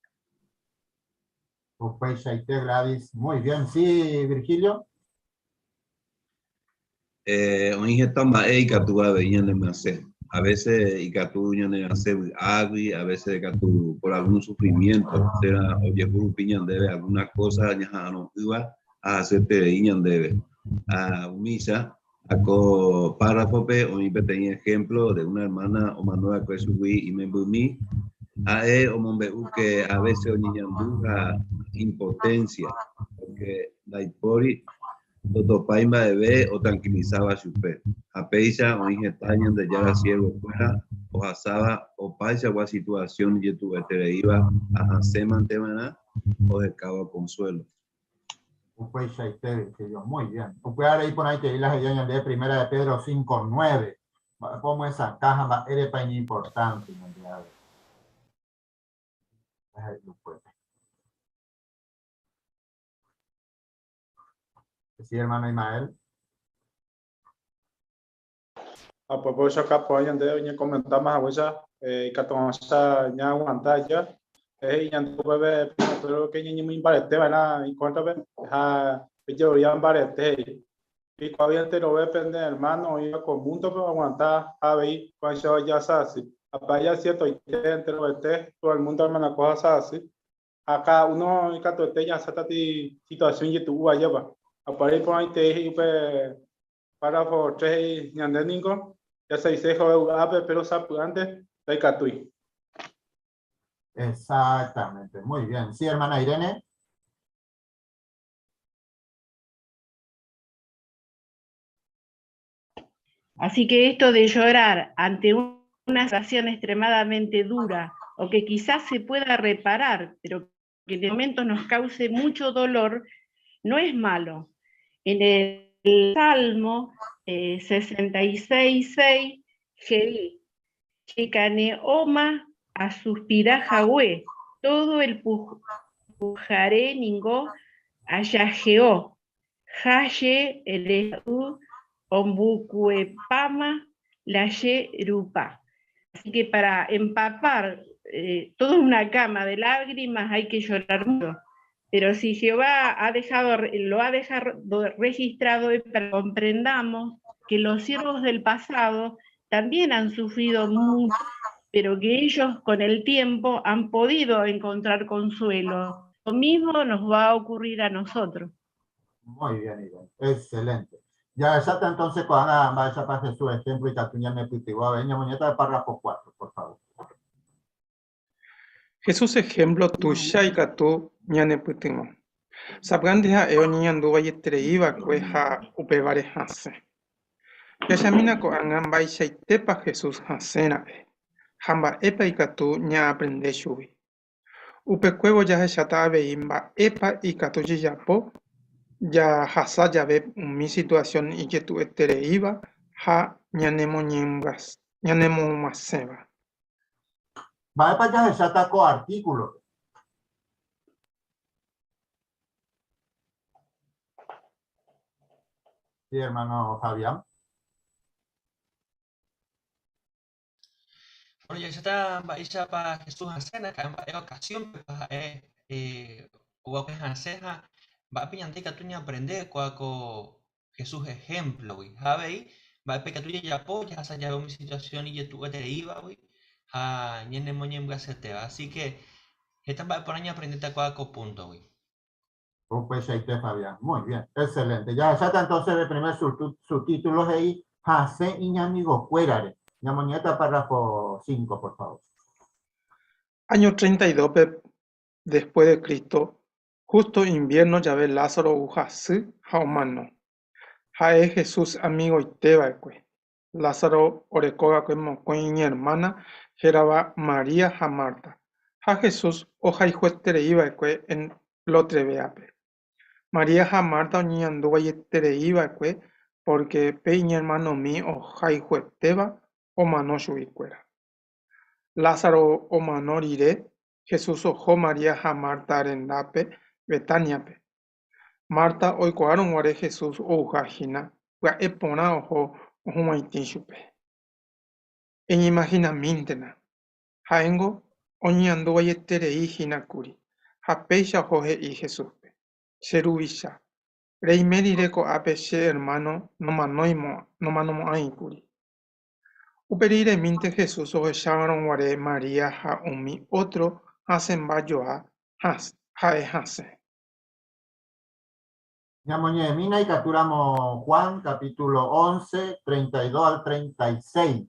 Upéichaite Gladys. Muy bien. Sí, Virgilio. Oĩheta mba'e ikatu avei ñanemyasẽ. A veces ikatu ñanemyasẽ vy'águi, a veces ikatu por algún sufrimiento, será ojehurupi ñandéve alguna cosa ñaha'ãro'ỹva ahaseterei ñandéve. Umícha ako párrafope oĩ peteĩ ejemplo de una hermana omanova'ekue chugui imembymi ha'e omombe'u que a veces oñeñandúva impotencia porque ndaipóri totopai mba'eve otranquilizaba chupe. Ha péicha oĩ heta ñandejára siervokuéra ohasáva opaichagua situación ijetu'uetereíva ahasẽmanteva'erã ohekáva consuelo. Upéichaite Virgilio. Muy bien. Upéare iponaite las de primera de Pedro 5:9. Pongo esa caja mba'érepa importante. Sí, hermano Ismael. A propósito, acá por ahí ya comentamos a huesa que tomamos ya aguantar ya. Ya no puede pero que ni muy parete, ¿verdad? Y cuánto ve, yo ya parete. Y cuando te lo ve pende hermano y con punto para aguantar a ver cuando ya se hace. Apaya cierto y entre los todo el mundo hermana cosa así. Acá uno y cada ya se está situación y tú allá va. Apare por ahí te para por tres ñandénico ya se dice Jehová pero sapy'ánte ndaikatúi. Exactamente, muy bien. Sí, hermana Irene. Así que esto de llorar ante una situación extremadamente dura o que quizás se pueda reparar, pero que en el momento nos cause mucho dolor, no es malo. En el Salmo 66:6, Jeí, Checane Oma a suspirar Jahwe, todo el pujaré ningo a Yaheo, Haye el Ombucuepama Laye Rupa. Así que para empapar toda una cama de lágrimas hay que llorar mucho. Pero si Jehová lo ha dejado registrado y para que comprendamos que los siervos del pasado también han sufrido mucho, pero que ellos con el tiempo han podido encontrar consuelo. Lo mismo nos va a ocurrir a nosotros. Muy bien, Irene. Excelente. Ya exacto, entonces cuando vaya para Jesús, ejemplo, y Catuña me pitigó, veña muñeca de párrafo 4, por favor. Jesús ejemplo tuya y catu ñane putimo. Sabgandiha eo niñandu vayetere iba cueja upevare hase. Yashamina ko angan baisha itepa Jesús hasena e. Hamba epa y catu ña aprende shubi. Upecuevo ya heshata aveimba epa y catu yapo. Ya hasa ya ve mi situación y que tu etere iba ha ñanemo ñembras. Ñanemo maseba. Va para allá, ya está con artículo. Sí, hermano Fabián. Bueno, ya está baisha para Jesús Hacena, que en ocasión, para o que Haceja, va a piñante que tú ni aprender cuaco Jesús ejemplo, güey. ¿Sabes? Va a pecar tú ya apoyas, hasta ya veo mi situación y ya tú te iba, güey. A ñene moñem gasete, así que esta va a poner a aprender cuaco punto, güey. Pues ahí te Fabián. Muy bien, excelente. Ya está entonces el primer subtítulos ahí. Hase y ñamigo cuérare. Ñamoñeta párrafo 5, por favor. Año 32 después de Cristo, justo invierno ya ve Lázaro ujasi jaumano. Jae Jesús amigo itebaekue. Lázaro orekoga kue mokuen mi hermana geraba María ja Marta. Ja Jesús oja hijuetere ibaekue en lotrebeape. María ja Marta oñianduga yetere ibaekue porque pe mi hermano mi oja hijueteba o mano shuicuera. Lázaro o manorire, Jesús ojo María ja Marta arendape, Betaniape. Marta oikuaron guare Jesús oujahina, gua epona ojo ohumaitĩ chupe. Eñimahinamíntena. Ha'éngo oñe'ãnduvaietérei hína kuri, ha péicha oho he'i Jesúspe. Che ruvicha. Reime rire ko'ápe che hermano nomanomo'ãikuri. Uperiremínte Jesús ohechávarõ guare María ha umi otro hasẽmbajoa ha'e hasẽ. Ñamoñemina y capturamos Juan, capítulo 11, 32 al 36.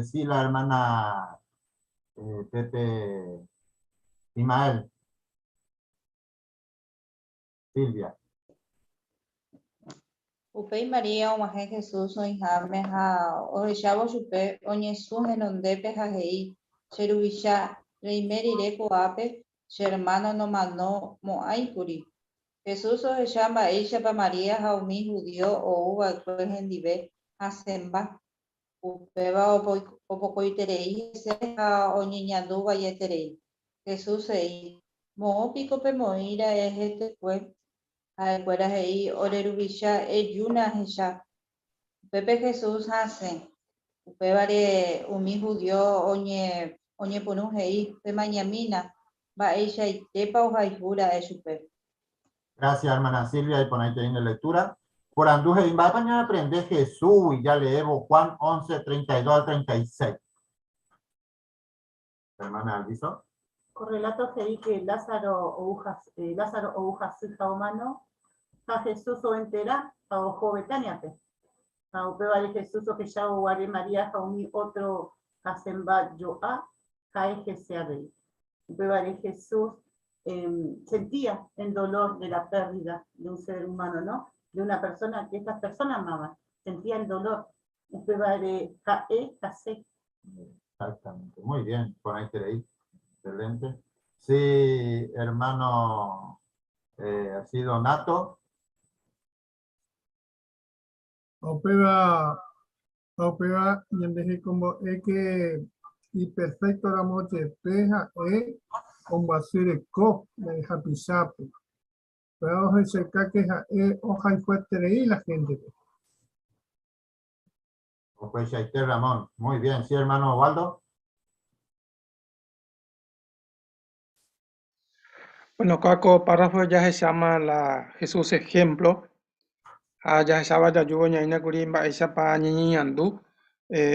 Sí, la hermana Pepe Ismael. Silvia. Upéi María og̃uahẽ Jesús oĩháme ha ohechávo chupe oñesũ henondépe ha he'i che ruvicha reime rire ko'ápe che hermano nomanomo'ãikuri. Jesús ohecha mba'éichapa María ha umi judío oúva'ekue hendive hasẽmba. Upéva opokoiterei hese ha oñeñanduvaietérei. Jesús he'i moõpiko pemoĩra hetekue ha'ekuéra he'i ore ruvicha ejúna hecha. Upépe Jesús hasẽ. Upévare umi judío oñepyrũ he'i pemañamína mba'eichaitépa ohayhúra chupe. Gracias, hermana Silvia, y por ahí tiene lectura. Por Anduje y Mañana aprende Jesús y ya leemos Juan 11, 32 al 36. Hermana Alviso. Correlato que que Lázaro ojujas hija humano, a Jesús o entera, a ojo Betaniape. A upeba de Jesús o que ya o María, a un otro Hasemba Joa, cae que sea de él. Upeba de Jesús sentía el dolor de la pérdida de un ser humano, ¿no? De una persona que estas personas amaban. Sentía el dolor. Upeba de Kase. Exactamente. Muy bien. Por ahí tenéis. Excelente. Sí, hermano, así Donato. Opera, y en vez de como es que y perfecto la moche peja como hacer co de japisapo. Pero ese que hoja y fuerte leí la gente. Pues ahí está Ramón. Muy bien. Sí, hermano Waldo. Bueno, cuaco párrafo ya se llama la Jesús ejemplo. Ya se llama ya yugo ñaina kurimba esa pa ñiñandu.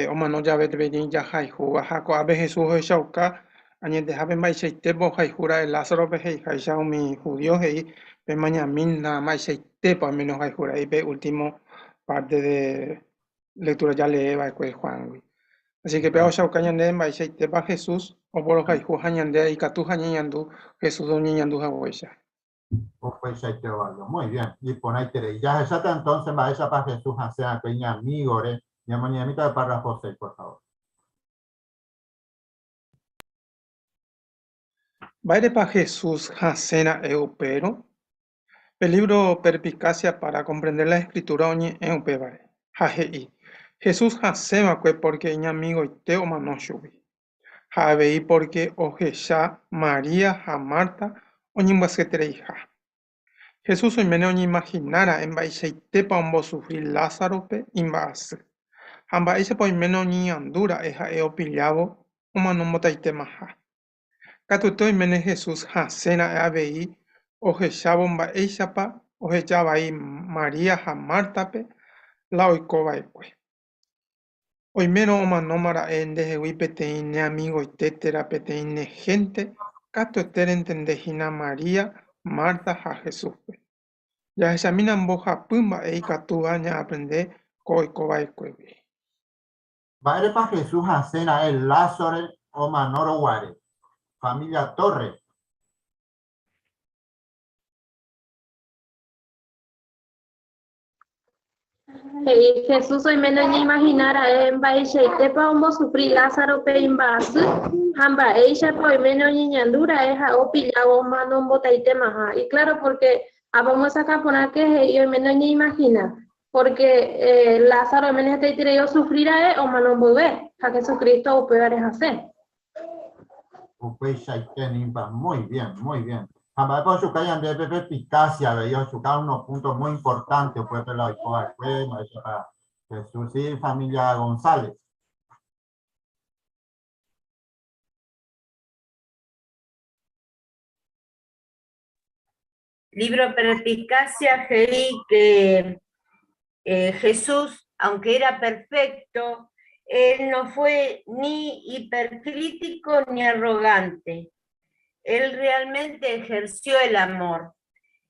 O mano ya vete veni ya jaihu. Ajá, coabe Jesús eshauka. añete hape maicheitepo haihura el Lázaro pe haisha mi judío hei pe mañamin na maicheitepo al menos haihura y pe último parte de lectura ya leeva Juan, güey. Así que peo shau cañande maicheitepa Jesús o por haihu hañande y catu hañandu Jesús o ñandu hahuesha. Pues ahí te valgo. Muy bien. Y por ahí te ya está entonces va esa para Jesús hacer peña amigo, ya mañana de párrafo 6, por favor. Baile para Jesús Hasena Eupero. Peligro perspicacia para comprender la escritura oñe Eupebare. Hajei. Jesús Hasema que porque ña amigo y teo manoshubi. Javei porque ojesha María a Marta oñimbasquetere hija. Jesús hoy menos imaginara en baiseitepa un sufrir Lázaro pe imbas. Hamba ese por menos ni andura eja eopillavo o manomotaite maja. Catuto y menes Jesús Hasena abei o jechabomba eishapa o jechabai María a Marta pe la oikobaekue. Hoy menos o manomara en dejewi peteine amigo y tetera peteine gente. Cato eter entendejina María Marta a Jesús pe. Ya examinan boja pumba e catuaña aprender coicobaekue. Baile para Jesús Hasena el Lázaro o Manoro Guare. Familia Torres. Jesús hoy menos ni imaginara en Baixeitepa homo sufrir Lázaro pe imbas. Hamba ella hoy menos ni ñandura eja o pillago mano botaite maja. Y claro, porque vamos a poner que hoy menos ni imagina. Porque Lázaro hoy menos te tiré yo sufrir a o mano volver. A Jesucristo o peor es hacer. Muy bien, muy bien. Hamba por su calle de perspicacia, veía su unos puntos muy importantes, pues la Jesús y familia González. Libro Perspicacia, que Jesús, aunque era perfecto, él no fue ni hipercrítico ni arrogante. Él realmente ejerció el amor.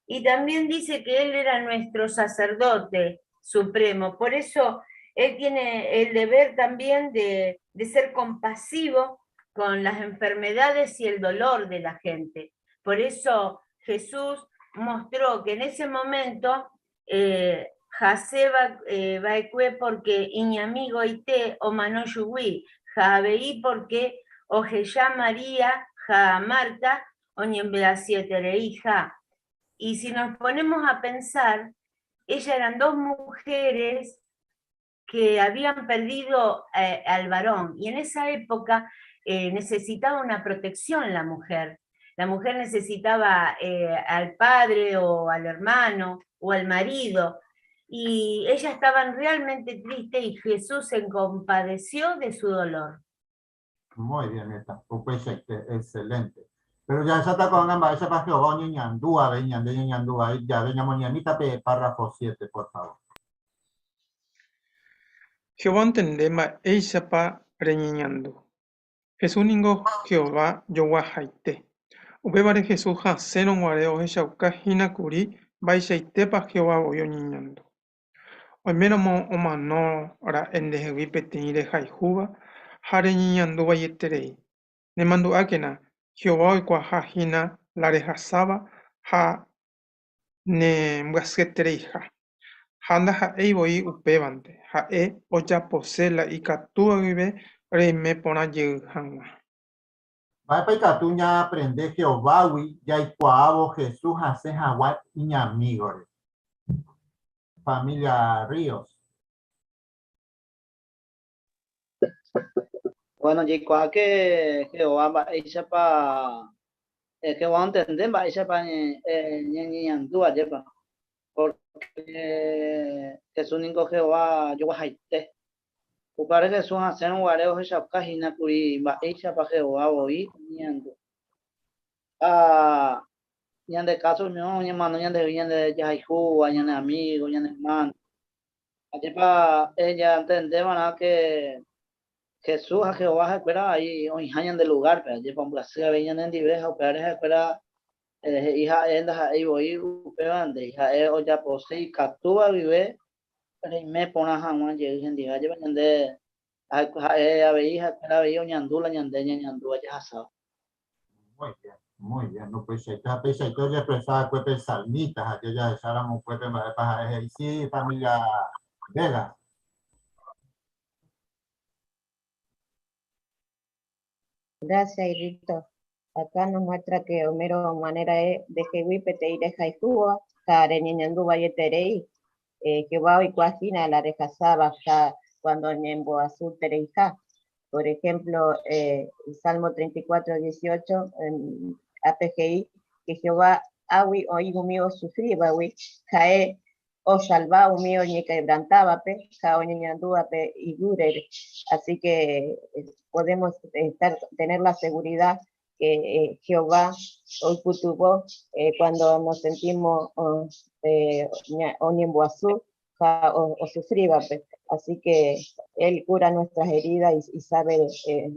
Y también dice que él era nuestro sacerdote supremo. Por eso él tiene el deber también de ser compasivo con las enfermedades y el dolor de la gente. Por eso Jesús mostró que en ese momento Jaseba Baekue porque Iñamigo Ite o Manoyugui, Jabeí porque Ojeya María, Ja Marta, Oñemblasietere hija. Y si nos ponemos a pensar, ellas eran dos mujeres que habían perdido al varón, y en esa época necesitaba una protección la mujer. La mujer necesitaba al padre o al hermano o al marido, y ellas estaban realmente tristes y Jesús se compadeció de su dolor. Muy bien, esta. Pues excelente. Pero ya está con ambas, esa parte o ñandúa, ñandúa, ya veníamos ñanita párrafo 7, por favor. Jehová entendema eishapa reñiñando. Jesús ningo Jehová yoguajaite. Ubebare Jesús haseno guareo eshauka hinakuri baixaitepa Jehová voyo ñiñando. Hoy menos o mano ora endejevi peteire jaijuba hare ñiñando bayeterei. Ne mando akena Jehová oikuajahína larehasava ha ne mbasquetereija. Handa ha'eivoi upévante, ha'e ojapose la ikatuaguive reime porã jeyhag̃ua. Vai para Icatuña aprender Jehová, ya ikuaavo Jesús hace hag̃ua iñamígore. Familia Ríos. Bueno, ya que Jehová va ella para que va a entender, va ella para ñandúa lleva, porque Jesús ningo Jehová yo va a irte. Upare Jesús hacer un guareo ella cajina curi va ella para Jehová hoy ñando. Ñande caso no ñamano ñande yaihu, ñande amigo, ñande hermano. Allí para ella entender, ¿verdad? Que Jesús a Jehová se espera ahí, hoy hayan de lugar, pero allí por Brasil venían en diversas operar se espera hija enda ahí voy upean de hija ya posee captura vive pero me pone a una llega en día ya venían de a veía espera veía ñandula ñandeña ñandula ya asado. Muy bien, no pues esta pesa y todo ya expresaba cuepe salmitas, aquella de Sáramo cuepe más paja y sí, familia Vega. Gracias, Irito. Acá nos muestra que Homero manera de que Wipete y deja y Cuba, Careñando Valleterei, que va y cuajina la rejazaba cuando Ñembo Azul Tereija. Por ejemplo, el Salmo 34, 18, en APGI, que Jehová awi o hijo mío sufriba, cae o salva mío ni quebrantaba, cao ñandúa y dure. Así que podemos tener la seguridad que Jehová hoy kutubó cuando nos sentimos oniemboazú o sufriba. Así que él cura nuestras heridas y sabe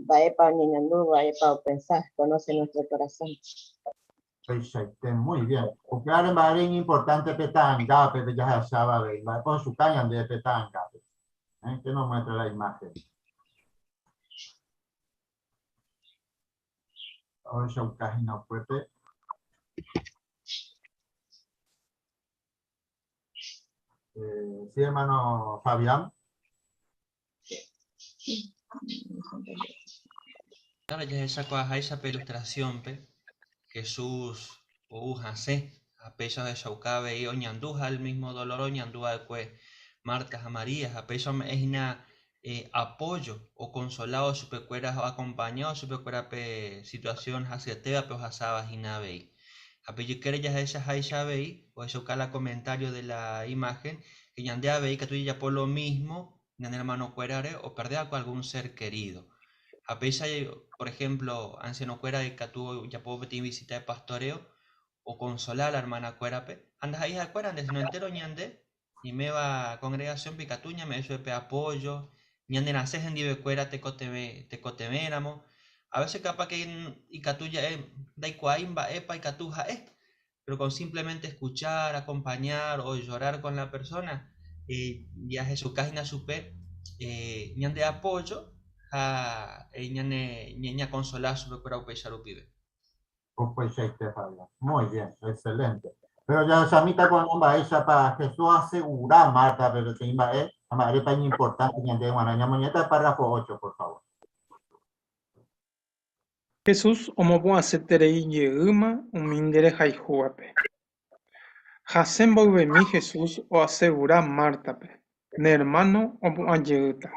vaepa oniñandú, vaepa o pensar, conoce nuestro corazón. Muy bien. Porque ahora es importante petanga, pero ya se sabe, va con su caña de petanga. Que nos muestra la imagen. Ahora es un cajino fuerte. Sí, hermano Fabián. Ahora ya se sacó esa ilustración, Jesús ujase a peso de Shaucabe y Oñanduja el mismo dolor Oñanduja pues Marta a María a peso es una apoyo o consolado su pecuera o acompañado su pecuera situación hacia teba pues asabas y nave a pello que ya esa haisha veí o eso cala comentario de la imagen que yandea veí que tú ya por lo mismo en hermano cuerare o perder con algún ser querido. A pesar de, por ejemplo, anciano cuera de que tú ya puedo pedir visita de pastoreo o consolar a la hermana cuerape, andas ahí a cuera, andes no entero ñande, y me va a congregación picatuña, me suepe apoyo, ñande naces en dive cuera te coteméramo, a veces capaz que y catuya da iguaimba epa y catuja pero con simplemente escuchar, acompañar o llorar con la persona, ya Jesús cágina supe, ñande apoyo, ña consolar su procura pibe. Muy bien, excelente. Pero ya samita con nomba esa para Jesús asegurar Marta, pero que imba es amareta importante ñande guanaña mañana párrafo 8, por favor. Jesús omopo acepterei yeuma umindere haihuape. Hasen mi Jesús o asegura Martape. Ne hermano opo ayeuta.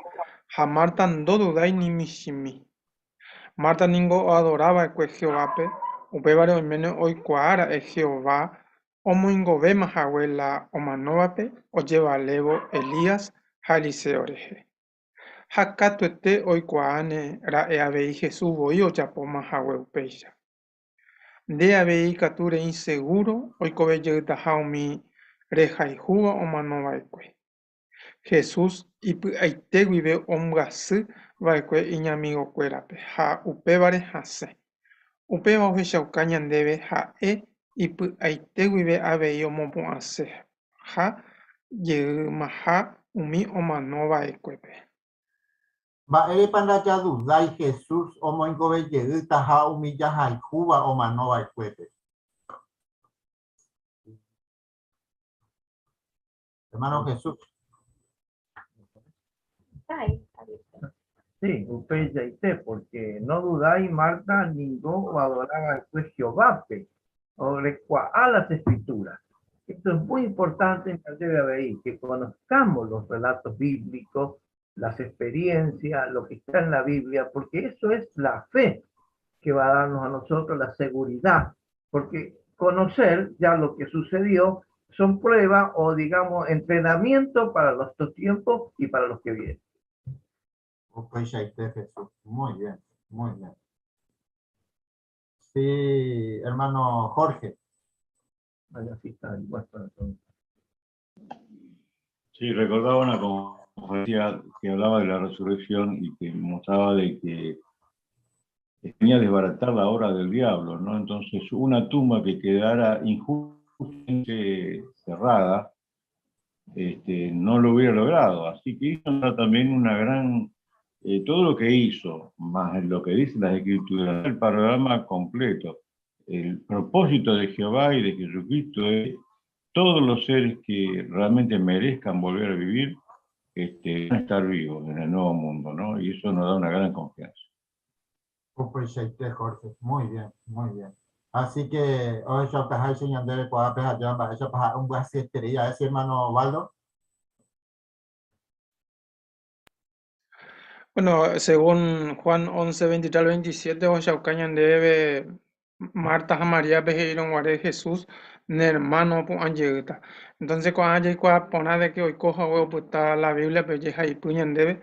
Ha Marta no dudai ni mishimi. Marta ningo adoraba e Jehovape. Upevare oimene oikuaara e Jehová. Omoingove mahahuela omanovape. Ojeva levo Elías ha Eliseo reje. Hakatuete oikuaane ra e avei Jesús voi ojapo mahahue upeicha. De avei kature inseguro oikove yeuta haumi rehaihua omanovaekue. Jesús ipy'aiteguive omgasy vaekue iñamiguokuérape ha upévare hasẽ. Upéva ohechauka ñandéve ha'e ipy'aiteguive avei omopu'ãse ha jeýmaha umi omanova'ekuépe. Mba'érepa ndajadudái Jesús omoingovejeýta ha umi jahaihúva omanova'ekuépe. Hermano Jesús. Sí, upeyaite, porque no dudáis, Marta, ningún o adorar a Jehová, o recuá las escrituras. Esto es muy importante en el que conozcamos los relatos bíblicos, las experiencias, lo que está en la Biblia, porque eso es la fe que va a darnos a nosotros la seguridad, porque conocer ya lo que sucedió son pruebas o, digamos, entrenamiento para estos tiempos y para los que vienen. Muy bien, muy bien. Sí, hermano Jorge. Sí, recordaba una decía, que hablaba de la resurrección y que mostraba de que venía a desbaratar la obra del diablo, ¿no? Entonces, una tumba que quedara injustamente cerrada, no lo hubiera logrado. Así que hizo también una gran, todo lo que hizo, más lo que dicen las escrituras, el panorama completo. El propósito de Jehová y de Jesucristo es todos los seres que realmente merezcan volver a vivir, van a estar vivos en el nuevo mundo, ¿no? Y eso nos da una gran confianza. Pues Jorge, muy bien, muy bien. Así que hoy yo te voy a enseñar de cuál es el llama, eso para un buen siestería, ese hermano Waldo. Bueno, según Juan 11, 23 al 27, Oshaucañan debe Marta a María Bejeron Guare Jesús, ne hermano pu anjegta. Entonces, cuando hay que poner de que hoy coja huevo puta la Biblia, pero ya hay puñan debe,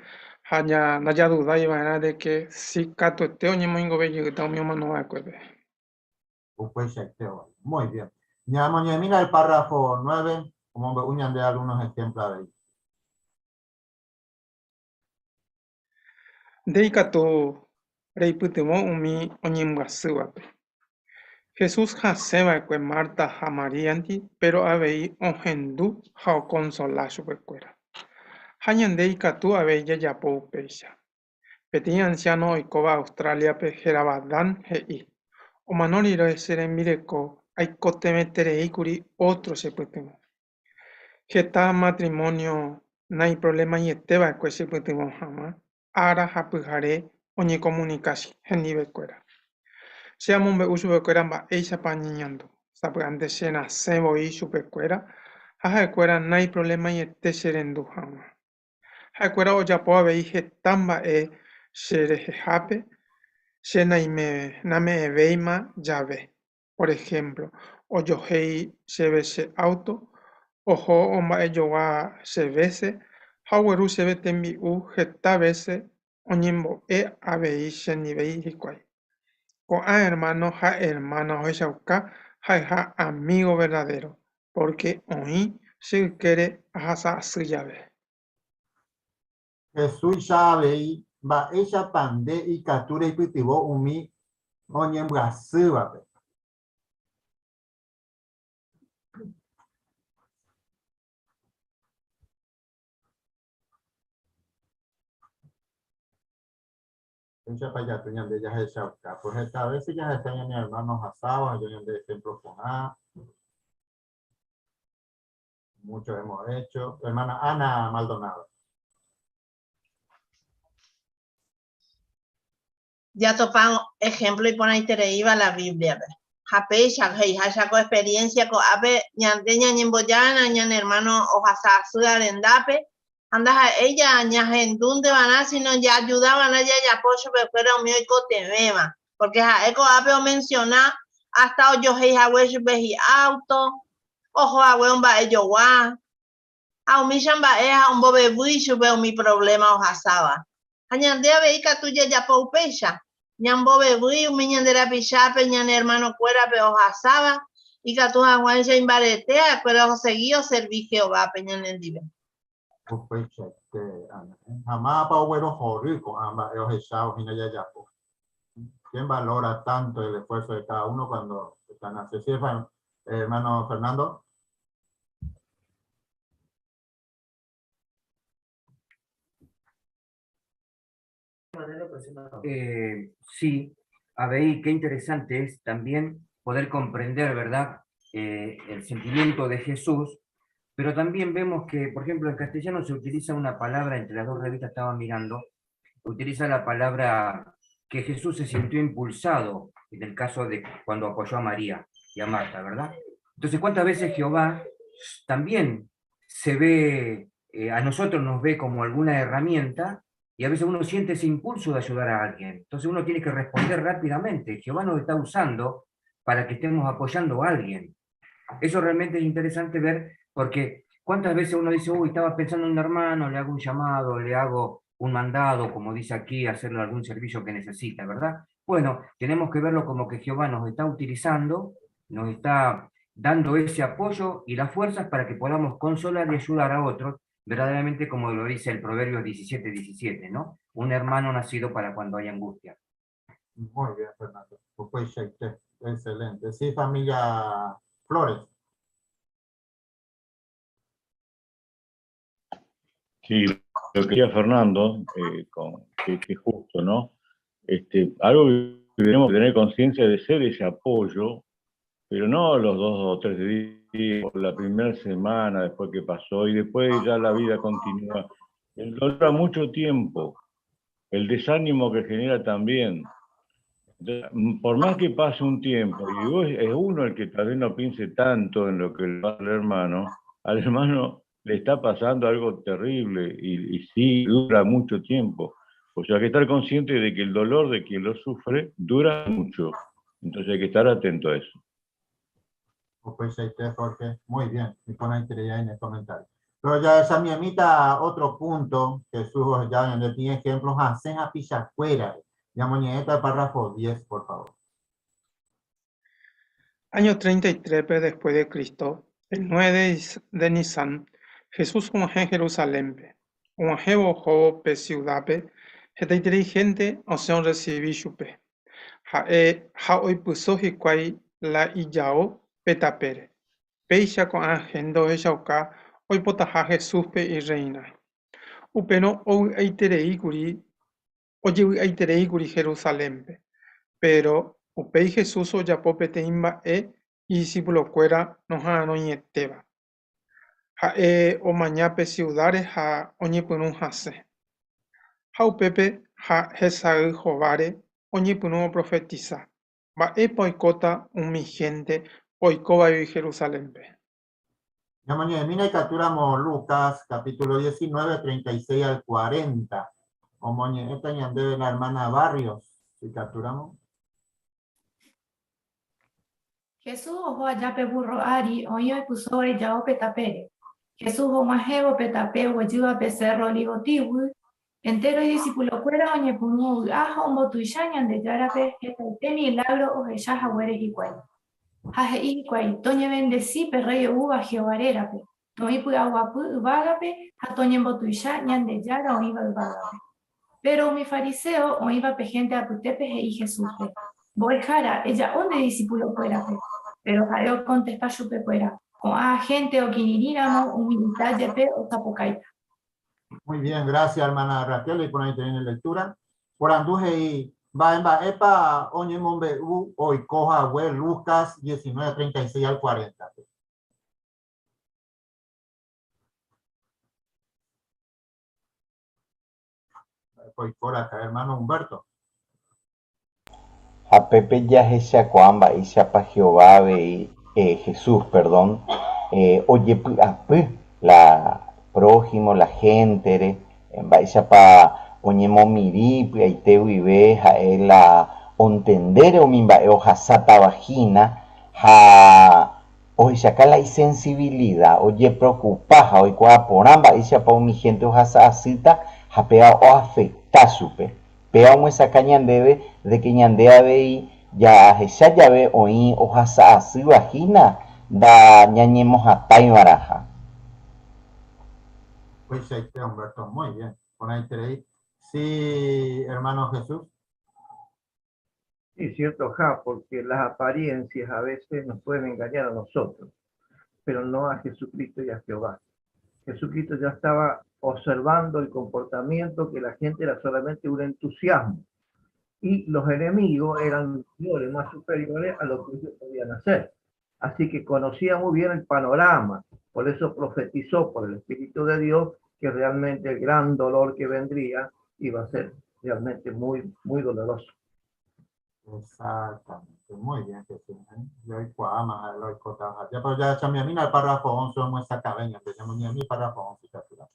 haya naya duda y van de que si cato este oñe moingo belleta o mi hermano va a cueve. Pues muy bien. Ya mañana mira el párrafo 9, como uñan de algunos ejemplos ahí. Deikato reiputemo umi oñemguasuape. Jesús haseba que Marta a María anti, pero habei ongendu hao consolasho pecuera. Hañan deikatu habei ya pou peisha. Peti anciano ikoba Australia pe gerabadan hei. O manori ro esere mireko aikote meterei kuri otro se putemo. Geta matrimonio nai problema yeteba que se putemo jama. Ara hapujare oñe comunicashi genibe cuera. Seamos un usubecuera ba eisa pañiñando. Sapante sena sebo y subecuera. Haja cuera no hay problema y este serendu jama. Haja cuera o ya puedo ver que tamba serejejape. Sena y me name veima llave. Por ejemplo, o yo hei se vese auto. Ojo omba ello va se vese. Haweru se ve tembi geta vese. Oñimbo abei senibei hikwai. Con hermano, hermana, ja amigo verdadero, porque hoy se quiere hasa su llave. Jesús sabe va ella pande y captura y pitivo umi oñen brasiva. Ella para allá tenían de ellas esa pues esta vez ya se tenían hermanos asados, tenían de ejemplo con A. Muchos hemos hecho. Hermana Ana Maldonado. Ya topan ejemplo y ponen iba la Biblia. Jape, ya con experiencia con ape, ñandeña ñemboyana, ñan hermano ojasa sudarendape. Andas a ella, ñajendunde van a si no ya ayudaban a ella ya pocho, pero fuera mío y cotemema. Porque ja eco ape o mencionar hasta yo hei hawe beji auto, ojo a weón ba ello wa. A un mishan ba a un bobe buicho veo mi problema ojasaba. Añandea veica tuya ya paupecha. Ñambo bebui, un miñandera pichape, ñan hermano cuera pe ojasaba. Y que tu aguancha imbaretea, cuera seguido serví Jehová peñan en dive. Pues jamás para bueno joder con ambas echados y no ya. ¿Quién valora tanto el esfuerzo de cada uno cuando están así? ¿Sí, hermano Fernando? Sí, a ver, qué interesante es también poder comprender, ¿verdad?, el sentimiento de Jesús, pero también vemos que, por ejemplo, en castellano se utiliza una palabra, entre las dos revistas estaba mirando, utiliza la palabra que Jesús se sintió impulsado, en el caso de cuando apoyó a María y a Marta, ¿verdad? Entonces, ¿cuántas veces Jehová también se ve, a nosotros nos ve como alguna herramienta, y a veces uno siente ese impulso de ayudar a alguien? Entonces uno tiene que responder rápidamente. Jehová nos está usando para que estemos apoyando a alguien. Eso realmente es interesante ver, porque cuántas veces uno dice, uy, estaba pensando en un hermano, le hago un llamado, le hago un mandado, como dice aquí, hacerle algún servicio que necesita, ¿verdad? Bueno, tenemos que verlo como que Jehová nos está utilizando, nos está dando ese apoyo y las fuerzas para que podamos consolar y ayudar a otros, verdaderamente como lo dice el Proverbio 17:17, ¿no? Un hermano nacido para cuando hay angustia. Muy bien, Fernando. Pues, excelente. Sí, familia Flores. Sí, lo que decía Fernando, que es justo, ¿no? Algo que tenemos que tener conciencia de ser ese apoyo, pero no los 2 o 3 días, o la primera semana después que pasó, y después ya la vida continúa. El dolor a mucho tiempo, el desánimo que genera también. Entonces, por más que pase un tiempo, y vos, es uno el que tal vez no piense tanto en lo que le pasa al hermano le está pasando algo terrible y sí dura mucho tiempo. O sea, hay que estar consciente de que el dolor de quien lo sufre dura mucho. Entonces hay que estar atento a eso. Pues, Jorge, muy bien, y con la integridad en el comentario. Pero ya esa mi amita, otro punto que Jesús ya donde tiene ejemplos, hacen a pichacuera. Ya moñeta, párrafo 10, por favor. Año 33 después de Cristo, el 9 de Nisan, Jesús fue en Jerusalén. Un jevo jovo pe ciudad, gente inteligente, o sea, recibí chupe. Ha hoy puso hikwai la iyao petapere. Peisha con agendo eshauka, hoy potaja Jesús pe y reina. Upeno o eiterei guri Jerusalén. Pero upei Jesús o yapopete imba y discípulo cuera noja no yeteba. Ha o mañape ciudades ha oñipunun hase. Ha upepe ha jesai jovare oñipunun profetiza. Va poicota un mi gente poicoba y Jerusalén. Ya mañana mina y capturamos Lucas, capítulo 19, 36 al 40. O moñeta ñande la hermana Barrios, si capturamos. Jesús ojo allá pe burro ari, oyo puso ella o petapere. Jesús o majeo petape o ayuda pe cerro ligotibu. Entero y discípulo cuera oñe puno ajo motuishañan de yarape que te milagro o ella jagueres y cuay. Haje y cuay, toñe bendeci pe rey uva jeovarera pe. Toñe pu aguapu ubagape, a toñe motuishañan de yara o iba ubagape. Pero mi fariseo o iba pe gente a putepe y Jesús pe. Voy jara, ella onde discípulo cuera pe. Pero Jairo contesta chupe fuera, con a gente o quiniriramo, humildad de pe o tapocaita. Muy bien, gracias hermana Raquel, y por ahí tienen lectura. Por anduje y va en va epa oñe mombe u hoy coja we Lucas 19, 36 al 40. Pues por acá, hermano Humberto. A Pepe ya esa cuamba y pa Jehová Jesús, perdón, oye la prójimo, la gente, va pa oye momiri, ahí te vive, la entender o mimba hoja sata vagina, oye saca la insensibilidad, oye preocupa, oye cua poramba, y pa mi gente hoja sacita, pega o afecta supe. Peamos esa caña debe de que ñandea ve ya ya ve oí hojas así vagina da ñañemos a tai baraja. Pues Humberto, muy bien. Con ahí tenéis. Sí, hermano Jesús. Sí, cierto, porque las apariencias a veces nos pueden engañar a nosotros, pero no a Jesucristo y a Jehová. Jesucristo ya estaba observando el comportamiento que la gente era solamente un entusiasmo y los enemigos eran más superiores a lo que ellos podían hacer. Así que conocía muy bien el panorama, por eso profetizó por el Espíritu de Dios que realmente el gran dolor que vendría iba a ser realmente muy, muy doloroso. Exactamente, muy bien, Jesús. Yo más lo cotaja. Ya pero ya chamia el párrafo 11 muestra cabeña, tenemos ni párrafo 11 captura.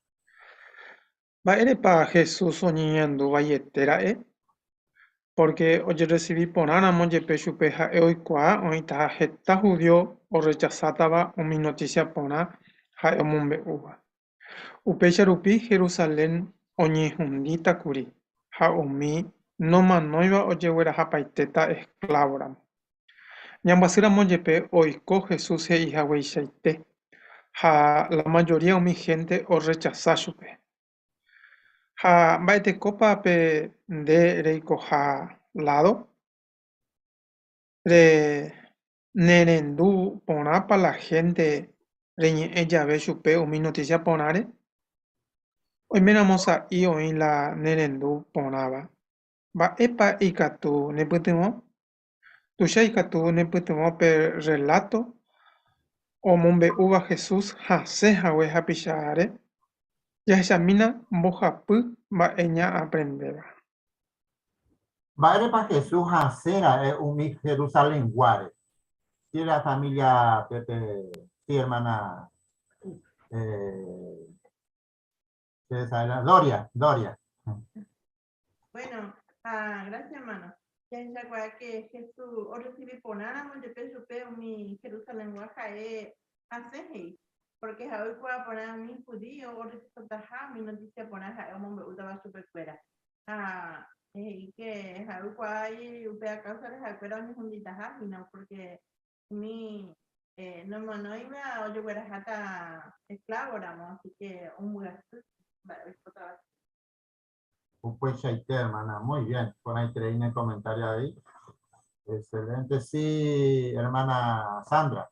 Va pa Jesús oñiñando valletera porque oye recibí ponana monje pechupeja hoy qua oita jeta judío o rechazataba o mi noticia pona ja omumbe uva. Upecha rupi Jerusalén oñihundita curi ja omi no manoiva oye huera japaiteta esclavoram. Ñambasira monjepe oiko Jesús e hija weishaite. La mayoría de mi gente o rechaza chupe. Baite copa pe de reiko lado. Re nerendu pona para la gente reñe ella ve chupe o mi noticia ponare. Hoy me namosa y hoy la nerendu ponaba. Va epa ikatu neputimo. Tusha ikatu neputimo per relato. O mombe uva Jesús hase hawe hapishare. Ya esa mina moja pu va ella aprendera. Madre para Jesús Hacera es un Jerusalén Guare. Sí, la familia Pepe, sí, hermana. Doria. Bueno, gracias, hermano. Ya se acuerda que Jesús, o recibí ponara, de peso peo, mi Jerusalén Guaja, hace, porque hoy puedo poner a mi judío, o recibí mi noticia poner a un hombre, usaba super fuera. Y que hoy puedo upea causa de acuerdo mi jundita, no, porque mi no iba o yo fuera hasta esclavo, así que un lugar. Pues hermana, muy bien. Pon ahí en el comentario ahí. Excelente, sí, hermana Sandra.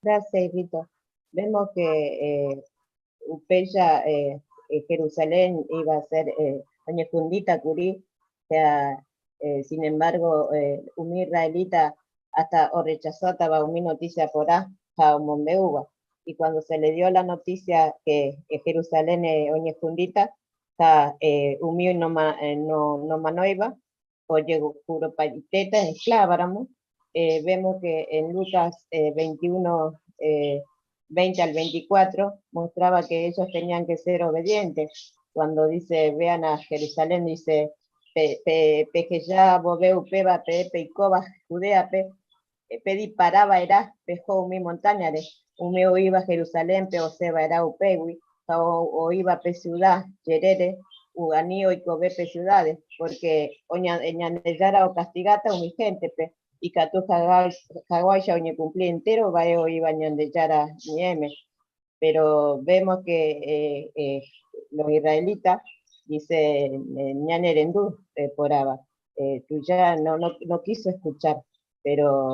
Gracias, Rito. Vemos que Upeya, Jerusalén iba a ser Oñefundita Curí, o sea, sin embargo, un israelita hasta o rechazó estaba una noticia por a Mombeuba, y cuando se le dio la noticia que Jerusalén es Oñefundita, humio no manoiba, o llegó puro paiteta, esclaváramos. Vemos que en Lucas 21, 20 al 24, mostraba que ellos tenían que ser obedientes. Cuando dice, vean a Jerusalén, dice, pejeya, bobeu, peba, peicoba, judea, pedi paraba, era, pejó mi montaña, un iba a Jerusalén, peo seba, era upewi, o iba pe ciudad, yerere, uganío y cobe pe ciudades, porque oñanellara o castigata mi gente, y Catu Hawaii oñe cumplí entero, vaya o iba de Yara Nieme. Pero vemos que los israelitas, dice Ñanerendú, por Abba, tú ya no quiso escuchar, pero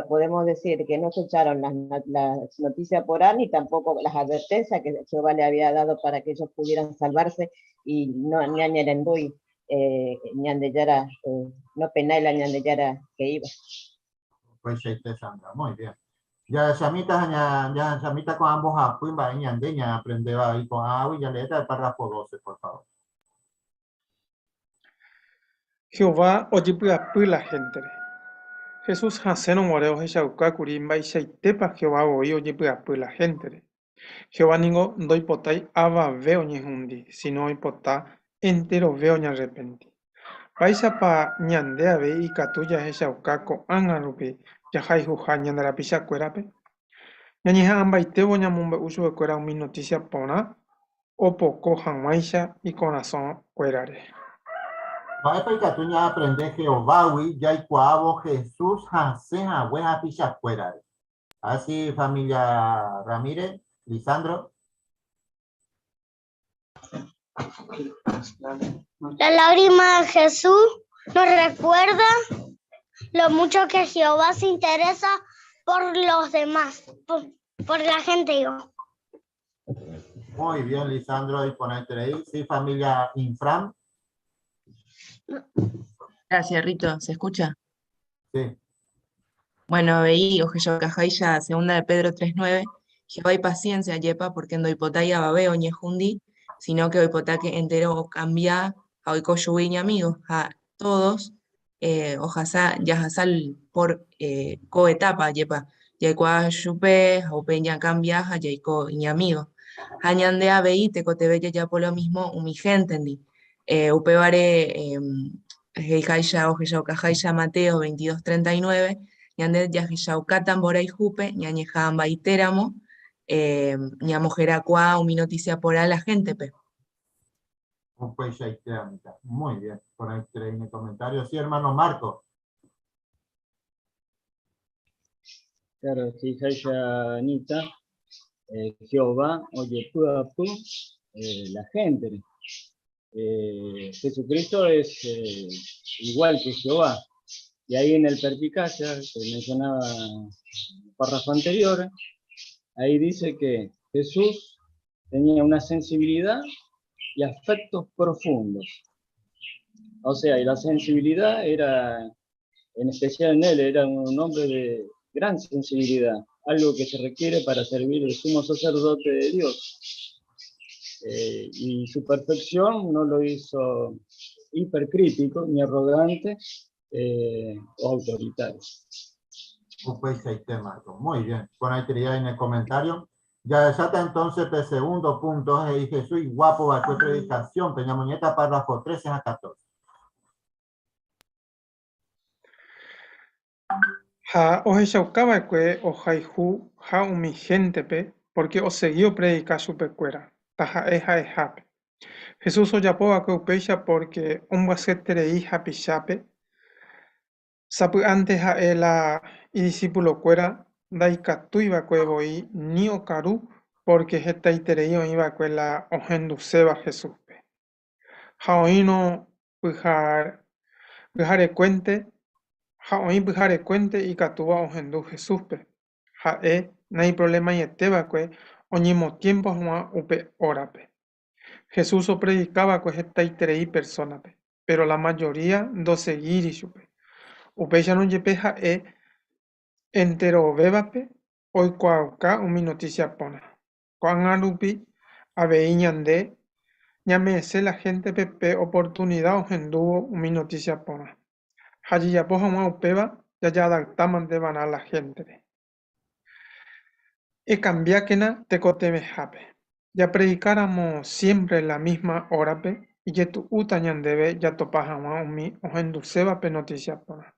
podemos decir que no escucharon las noticias por ahí, ni tampoco las advertencias que Jehová le había dado para que ellos pudieran salvarse, y no Ñanerendú Ñandeyara, no penal la Ñandeyara que iba. Pues Sandra, muy bien. Ya Samita con ambos apunba y Ñandeña aprendeba ahí con agua y ya le da el párrafo 12, por favor. Jehová oyipuapu la gente. Jesús haseno moreo heshauka kurimba y shaitepa Jehová oyipuapu la gente. Jehová ningo doi potai ava veo ñehundi, sino ipota entero veo ña arrepentí. Paisa pa ñande ave y catuya heshauka ko angarupi yahai juja ñandara pisha cuerape. Ñañeja ambaitebo ñamumbe uso cuera mi noticia pona o poco jamaisha y corazón cuerare. Va a catuña aprender Jehová, ya y cuavo Jesús haseja buena pisha cuerare. Así, familia Ramírez, Lisandro. La lágrima de Jesús nos recuerda lo mucho que Jehová se interesa por los demás, por la gente, digo. Muy bien, Lisandro, y ponerte ahí. Sí, familia Infram. Gracias, Rito. ¿Se escucha? Sí. Bueno, veí, Ojeyo Cajailla, segunda de Pedro 3:9, Jehová y paciencia, yepa, porque en doipotaya babeo ñejundi, sino que doipotaque entero cambia a oikoyuí amigos, a todos, ojasa, yajasal por coetapa, yepa, yaikua yupe, aupeña cambia, a yaiko ñamigo. Hañandea veí, te cotebella ya por lo mismo, mi gente, entendí. Upevare, Heijaya, Ojeyo Cajailla, Mateo 22:39, ñande yajiyaukatan boray jupe, ñañejaban baiteramo, ñamojeracuá, mi noticia por a la gente, pe. Muy bien, por ahí en el comentario. Sí, hermano Marco. Claro, si haya Anita, Jehová, oye, puapu, la gente. Jesucristo es igual que Jehová. Y ahí en el perspicacia, que mencionaba en el párrafo anterior, ahí dice que Jesús tenía una sensibilidad y afectos profundos. O sea, y la sensibilidad era, en especial en él, era un hombre de gran sensibilidad, algo que se requiere para servir el sumo sacerdote de Dios. Y su perfección no lo hizo hipercrítico ni arrogante o autoritario. Pues ahí tema, muy bien. Con actividad en el comentario. Ya está entonces el segundo punto, es Jesús y guapo a tu predicación, peña muñeca, párrafo 13 a 14. Ha oje shaukaba kwe o haihu ha umi gente pe, porque o seguió predicar su pecuera. Taja eja ejape. Jesús o yapoa que upeisha porque un basetere hija pichape. Sapu antes a ela y discípulo cuera, daika tuiba kwe boi ni o karu, porque jeta itereio iba kwe la ojendu seba Jesús pe. Ha oino pujare cuente. Ha oí bujare cuente y catuba ojendu Jesús pe. Ha no hay problema y eteba que oñimo tiempo jua upe orape. Jesús o predicaba que esta iterei persona pe, pero la mayoría do seguir y supe. Upe ya no yepeja entero bebape, hoy cuauca umi noticia pona. Cuan alupi abeiñande, ñamese la gente pepe oportunidad ojendu umi noticia pona. Allí ya poja ma upeba, ya adaptaman de a la gente. E cambiáquena te cotemejape. Ya predicáramos siempre la misma hora pe, y que tu utañandebe ya topajama umi ojenduceba pe noticia pona.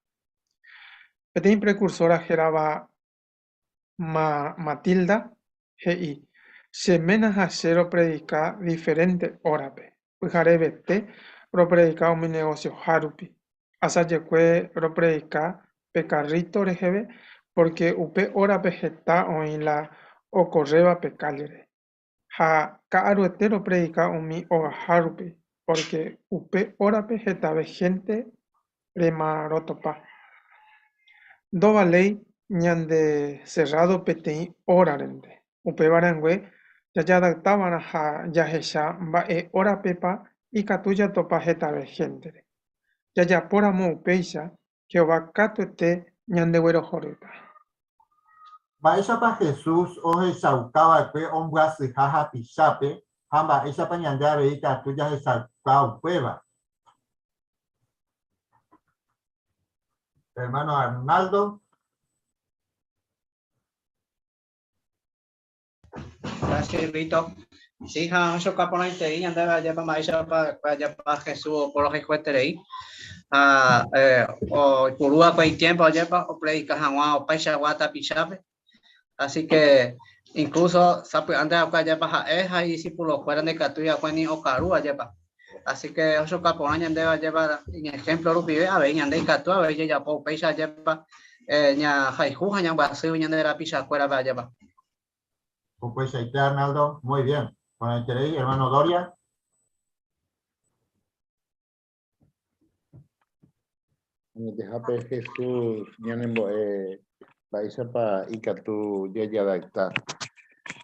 Petein precursora geraba Matilda, G.I. Semenas a cero predicar diferente hora pe. Pujarebe pro predicar mi negocio harupi. Asayekwe pro predicar pe carrito regebe, porque upe hora vegeta o en la o correba pe calere. Ha kaaruetero predica umi o harupi, porque upe hora vegeta gente remarotopa. Dova ley ñande cerrado petei orarende. Upe barangüe ya adaptaban a yajesha va ora pepa y catuya topa jeta gente. Ya poramo upeisha que va catuete ñande güero joreta. Va esa pa Jesús oje saukaba que ombra se jaja pichape, hamba esa pa ñande abeita tuya se saukaba upeba. Hermano Arnaldo. Gracias, Rito. Sí, yo capona y te anda ya para maíza para Jesús por los recuerdos o purúa con el tiempo ya para o predicar jamás o paisa guata pichape. Así que incluso sabe anda acá ya para eja y discípulos fueran de catuya cuani o carúa ya para. Así que yo capona ya anda llevar en ejemplo lo vive a ver ya anda catuya a ver ya por paisa ya para ya jaijuja ya baseo ya anda la picha fuera para ya para. Pues ahí está, Arnaldo. Muy bien. Con el interés, hermano Doria. Deja Jesús, para Icatu, ya adaptar.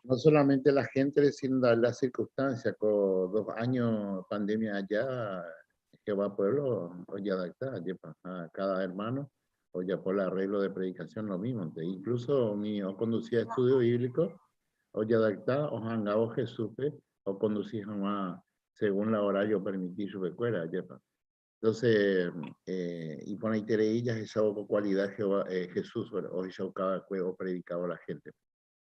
No solamente la gente, sino las circunstancias, con 2 años pandemia allá, que va a pueblo, o ya adaptar, a cada hermano, o ya por el arreglo de predicación, lo mismo. Incluso o conducía estudio bíblico, o ya adaptar, o hangao Jesús, o conducía jamás según la horario permitir su escuela, yepa. Entonces, y por ahí tereillas esa cualidad Jesús, o ella o predicaba a la gente,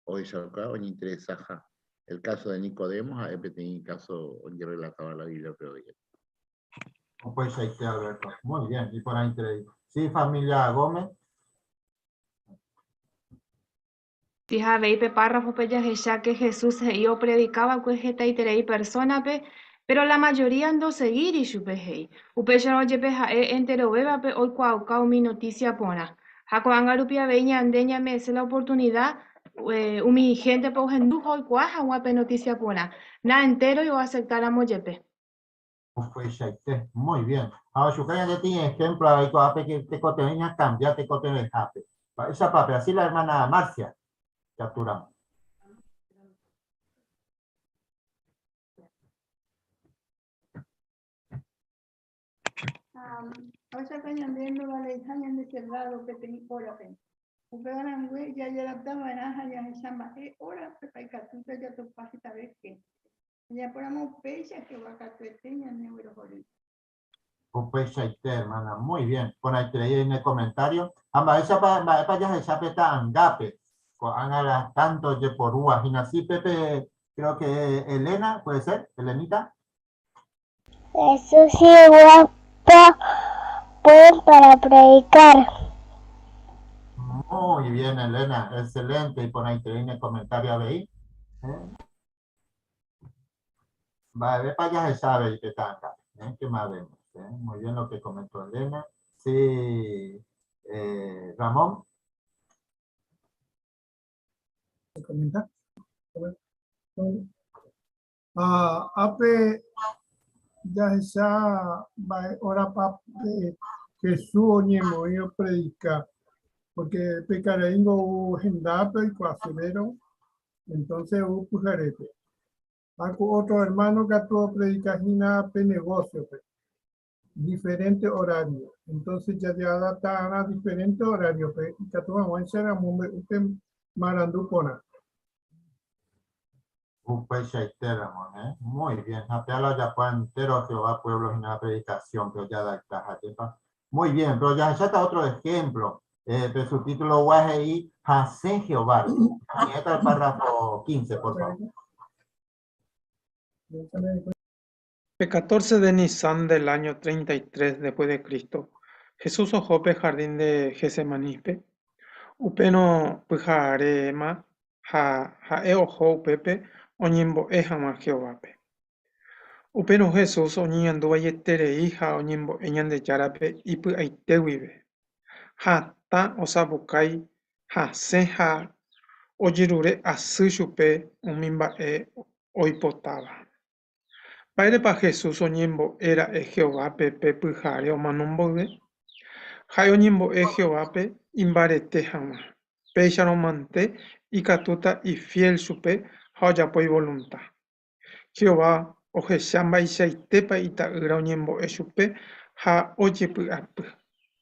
o ella o ni interesa. El caso de Nicodemo, a el caso donde relataba la Biblia, pero Pues ahí está, Alberto. Muy bien, y por ahí tereillas. Sí, familia Gómez. Tija veipe párrafo pe ya que Jesús yo predicaba que jeta iterei persona pe, pero la mayoría ando seguir y supe hei. Upe ya no yepe entero beba pe hoy cuaucao mi noticia pona. Jaco angarupia veña andeña me es la oportunidad, mi gente por gendujo y cuaja guape noticia pura. Na entero yo aceptar a moyepe. Pues muy bien. Ahora, si ustedes ya tienen ejemplo, ahí que te coteña cambia, te coteña el jape. Esa pape, así la hermana Marcia, capturamos. Ahora cañando vale hayan de cerrado que te hora pen. Upegan güey ya ya la tama ya se llama hora que catuta ya tu pasita vez que ya ponemos pecha que va a catueteña neuro joder. Pues hermana, muy bien. Pon ahí en el comentario. Amba esa para ya se peta angape. Angala tanto de por ua. Y así Pepe, creo que Elena, puede ser, Elenita. Jesús llegó para predicar. Muy bien, Elena, excelente. Y pon ahí en el comentario a ver. Vale, para allá se sabe y que tanta. ¿Qué más vemos? Muy bien lo que comentó Elena. Sí, Ramón. ¿Comenta? Ape ya esa hora para Jesús oñemo yo predicar, porque pecarengo gendape y cuacelero, entonces pujarete. Hago otro hermano que tuvo predicajina pe negocio, diferente horario. Entonces ya adaptan a diferente horario, que tú vamos a hacer a usted marandupona. Pues Ramón, muy bien. Apeala ya pueden entero Jehová pueblos en la predicación, pero ya da muy bien, pero ya está otro ejemplo. De su título Guajeí, Hacé Jehová. Y este es el párrafo 15, por favor. El 14 de Nisan del año 33 después de Cristo, Jesús ojope jardín de Gesemanispe, upeno pujarema ha eojo pepe oñimbo ejama Jehovape. Upeno Jesús oñiando ayetere hija oñimbo eñan de yarape ipu aitewibe. Ha ta osabukai ha seha oyirure asushupe umimba oipotaba. Padre para Jesús oñimbo era Jehová pepe pujare o manombobe. Hay oñimbo Jehová pe imbarete jama. Peicharomante y catuta y fiel supe hayapo y voluntad. Jehová o Jeshamba y Shaitepa y taura oñimbo supe ha oyepu apu.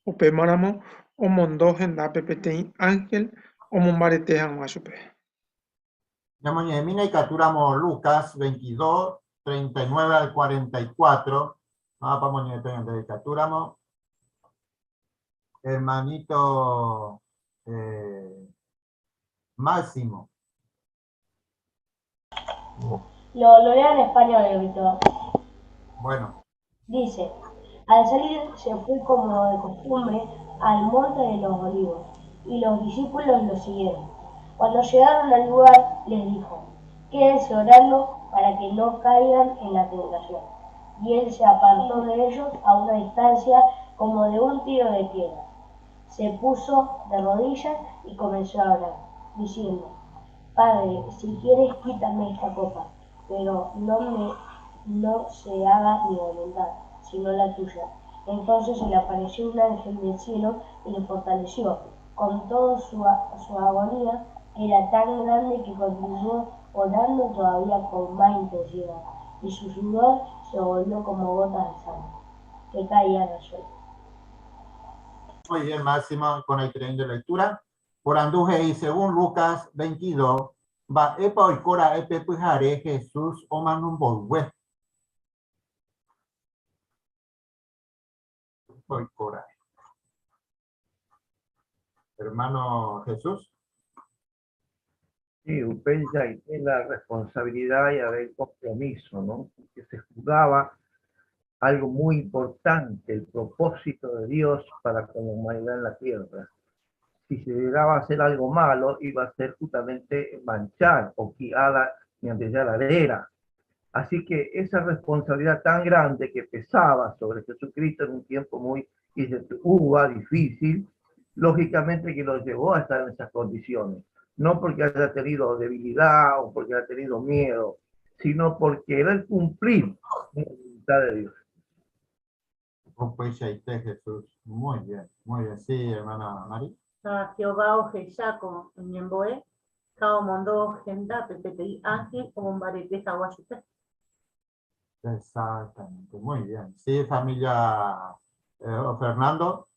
Upe maramo o mondo genda pepete ángel o mombarete jama supe. Mina y capturamos Lucas 22. 39 al 44. Vamos a capturamos. Hermanito Máximo. Lo leo en español, Víctor. Bueno. Dice, al salir se fue como de costumbre al monte de los olivos, y los discípulos lo siguieron. Cuando llegaron al lugar, les dijo, quédense orando para que no caigan en la tentación. Y él se apartó de ellos a una distancia como de un tiro de piedra. Se puso de rodillas y comenzó a orar, diciendo, Padre, si quieres quítame esta copa, pero no se haga mi voluntad, sino la tuya. Entonces se le apareció un ángel del cielo y le fortaleció. Con todo su agonía era tan grande que continuó orando todavía con más intensidad, y su sudor se volvió como gotas de sangre que caían al suelo. Muy bien, Máximo, con el tren de lectura. Por anduje y según Lucas 22, va epa y cora epe pujare Jesús o manum bolwe. Hoy cora. Hermano Jesús. Sí, usted ya tiene la responsabilidad y el compromiso, ¿no? Que se jugaba algo muy importante, el propósito de Dios para con la humanidad en la tierra. Si se llegaba a hacer algo malo, iba a ser justamente manchar o quitar mediante la arena. Así que esa responsabilidad tan grande que pesaba sobre Jesucristo en un tiempo muy difícil, lógicamente que lo llevó a estar en esas condiciones. No porque haya tenido debilidad o porque haya tenido miedo, sino porque era el cumplir la voluntad de Dios. Pues Jesús. Muy bien, muy bien. Sí, hermana Mari. Jehová Ojeyako, Ñemboe, Kao Mondo Genda, PPTI Ángel, como Barete Hawashita. Exactamente, muy bien. Sí, familia Fernando.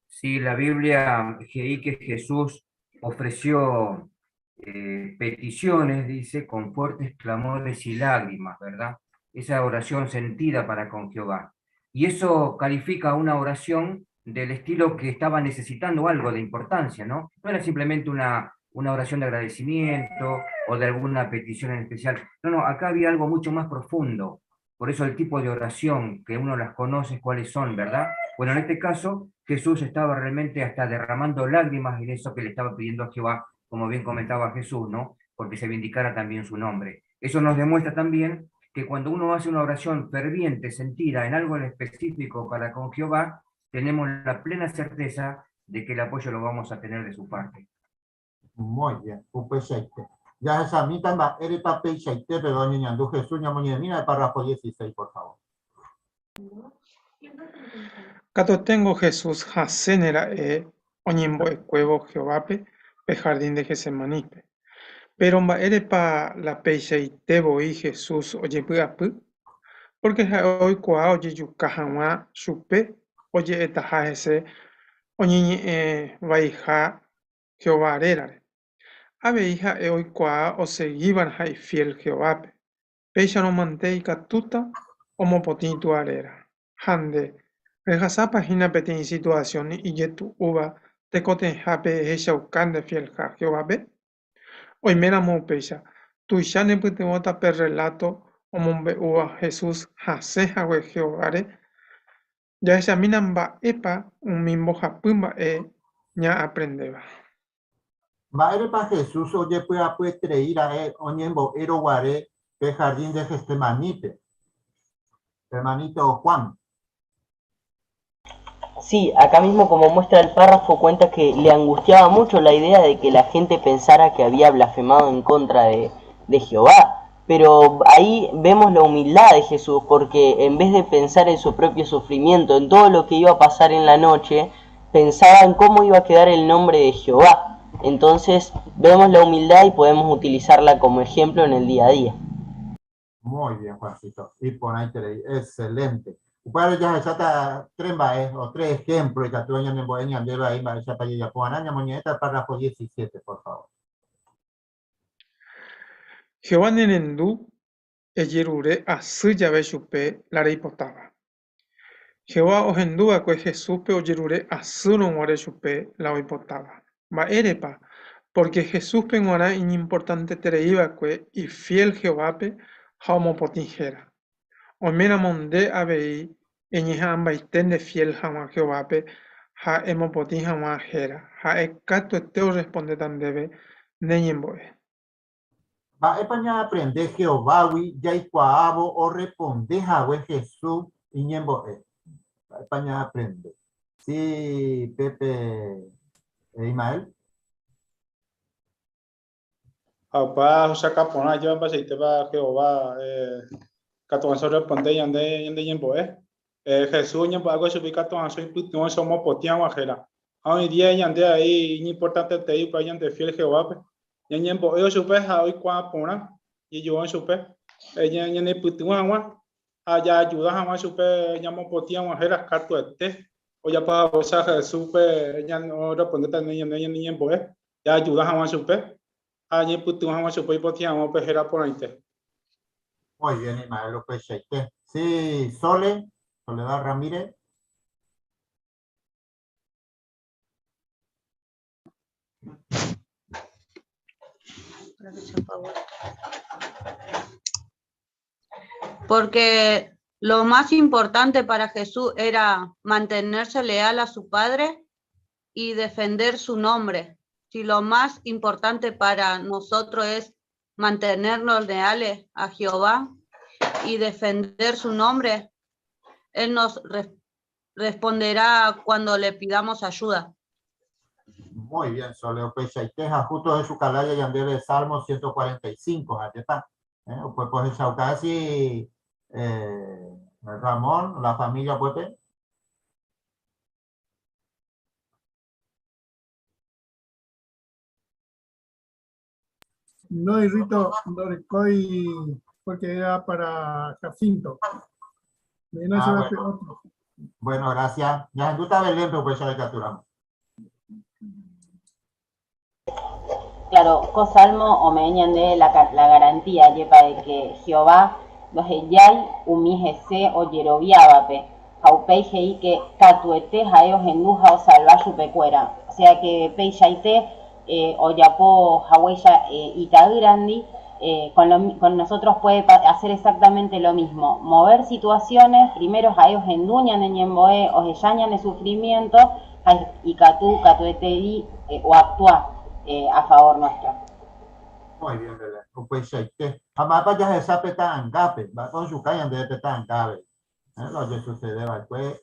Sí, la Biblia leí que Jesús ofreció peticiones, dice, con fuertes clamores y lágrimas, ¿verdad? Esa oración sentida para con Jehová. Y eso califica una oración del estilo que estaba necesitando algo de importancia, ¿no? No era simplemente una oración de agradecimiento o de alguna petición en especial. No, acá había algo mucho más profundo. Por eso el tipo de oración que uno las conoce, cuáles son, ¿verdad? Bueno, en este caso, Jesús estaba realmente hasta derramando lágrimas en eso que le estaba pidiendo a Jehová, como bien comentaba Jesús, ¿no? Porque se vindicara también su nombre. Eso nos demuestra también que cuando uno hace una oración ferviente, sentida en algo en específico para con Jehová, tenemos la plena certeza de que el apoyo lo vamos a tener de su parte. Muy bien, ya esa mitad va, eres papel shaite, pero niñando Jesús, mira el párrafo 16, por favor. Cato tengo Jesús Hasenera Oñembo Cuevo Jehovape, pe jardín de Gesemanipe. Pero erepa la peixe y tebo y Jesús oye puapu, porque hoy cua oye yucajama chupe, oye etaja ese, oñi vaija Jehová arerare. Ave hija hoy cua o seguiban hay fiel Jehovape. Peixa no mantei catuta, omo potintu arera. Hande. Rejasa página petin situación y yetu uva te coten jape hecha de fiel ja Jehová be. Hoy mera mo pecha. Tu ya ne pute mota per relato o mombe uva Jesús jase jawe Jehová. Ya esa minamba epa un mimbo japumba ña aprendeba. Va erepa Jesús oye pues treira oñembo ero guare pe jardín de Getsemaní. Hermanito Juan. Sí, acá mismo como muestra el párrafo cuenta que le angustiaba mucho la idea de que la gente pensara que había blasfemado en contra de Jehová, pero ahí vemos la humildad de Jesús, porque en vez de pensar en su propio sufrimiento, en todo lo que iba a pasar en la noche, pensaba en cómo iba a quedar el nombre de Jehová. Entonces vemos la humildad y podemos utilizarla como ejemplo en el día a día. Muy bien, Juancito. Y por ahí excelente. Puede ya está tres ejemplos que tú en Boeña lleva ahí para esa paella puanaña moñeta párrafo 17, por favor. Jehová nenendu eyerure asuya ve chupe la rey potaba. Jehová ohendúa que Jesús pe oyerure asuno more chupe la oipotaba. Va erepa, porque Jesús pe ngora importante tereiba que y fiel Jehová pe jaumo potingera. Omena monde abei eñija ambaiten de fiel jama Jehová pe ha emopotin jama jera. Ha ekato eteo responde tan debe neñemboe. Va epaña aprender Jehová ya iguabo o responde Jawe Jesús y ñemboe. Va epaña aprende. Sí, Pepe Ismael. Apa José Capona yo pasé te va Jehová Catuan sobre ponte yande ñemboe. Jesús ñembo algo subí catuan soy putuan somos potian guajera. Hoy día yande ahí importante te ir para yande fiel Jehová pe. Ñembo yo supe hoy cua pona y yo en supe. Ñane putuan gua. Allá ayuda jamás supe ñamo potian guajera catu este. O ya para usar Jesús pe ñan no responde también ñemboe. Ya ayuda jamás supe. Allí putuan jamás supe potian pe jera por ahí. Muy bien, Ismael López Cheite. Sí, Soledad Ramírez. Porque lo más importante para Jesús era mantenerse leal a su Padre y defender su nombre. Si lo más importante para nosotros es mantenernos leales a Jehová y defender su nombre, Él nos responderá cuando le pidamos ayuda. Muy bien, Soleo Pechaiteja, justo de su calaya y ande de Salmo 145, allá está. Pues el casi Ramón, la familia Puepe. No, Rito, no recoy porque era para Jacinto. Bueno. Bueno, gracias. Ya tú estás lento, pues ya le capturamos. Claro, cosalmo o meñan de la garantía yepa de que Jehová los eyay umijese o yerobiabape, jaupeije y que catuete jaeos enduja o salva su pecuera. O sea que peijaite o yapo jahuella y grandi con nosotros puede hacer exactamente lo mismo. Mover situaciones, primero jaeos enduñan en yemboe o jeyañan de sufrimiento y catueteri o actuar a favor nuestro. Muy bien, Belén. Pues jamás vayas a esa peta angape, va con su calle de peta angape. Lo que sucede después.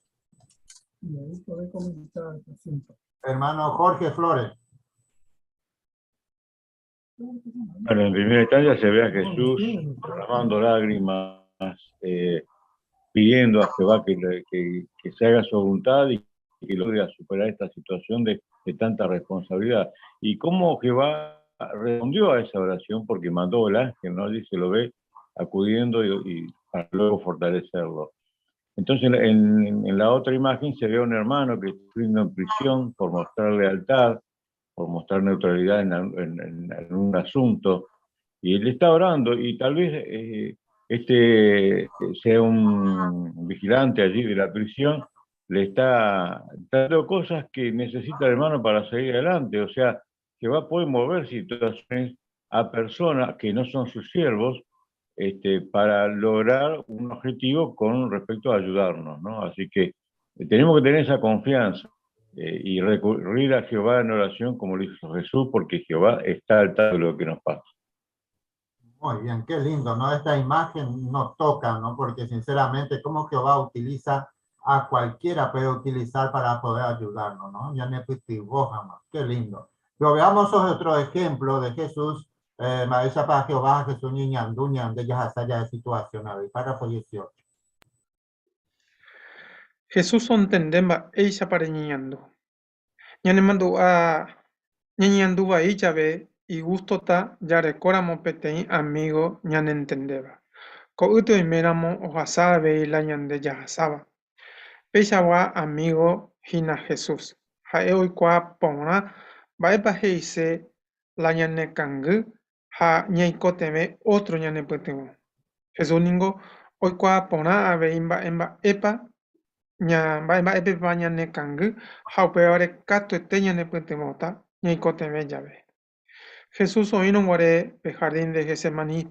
Hermano Jorge Flores. Bueno, en primera instancia se ve a Jesús derramando lágrimas, pidiendo a Jehová que se haga su voluntad y que logre superar esta situación de tanta responsabilidad. Y cómo Jehová respondió a esa oración, porque mandó el ángel, ¿no? Dice, lo ve acudiendo y para luego fortalecerlo. Entonces, en la otra imagen se ve a un hermano que está en prisión por mostrar lealtad, por mostrar neutralidad en un asunto, y él está orando, y tal vez sea un vigilante allí de la prisión, le está dando cosas que necesita el hermano para seguir adelante. O sea, que va a poder mover situaciones a personas que no son sus siervos, para lograr un objetivo con respecto a ayudarnos, ¿no? Así que tenemos que tener esa confianza y recurrir a Jehová en oración, como lo hizo Jesús, porque Jehová está al tanto de lo que nos pasa. Muy bien, qué lindo, ¿no? Esta imagen nos toca, ¿no? Porque sinceramente, cómo Jehová utiliza a cualquiera, puede utilizar para poder ayudarnos, ¿no? Ya me fui jamás, qué lindo. Pero veamos otro ejemplo de Jesús, Maestra para Jehová, Jesús niñanduña, de ya de situación, a ver, párrafo 18. Jesús ontendemba ella para niñando. Ñanemando a ñañandu va ella ve y gusto ta ya recóramo petein amigo ñanentendeba. Ko uto y meramo o hasaba ve la ñande ya hasaba. Pecha wa amigo hina Jesús. Hae hoy kwa pona va epa heise la ñane kangu ha ñaikoteme otro ñane petemo. Jesús ningo hoy kwa pona ave imba emba epa ña va epe pa ñane kangu ha peore kato te ñane petemota ñaikoteme llave. Jesús oíno more pe jardín de Getsemaní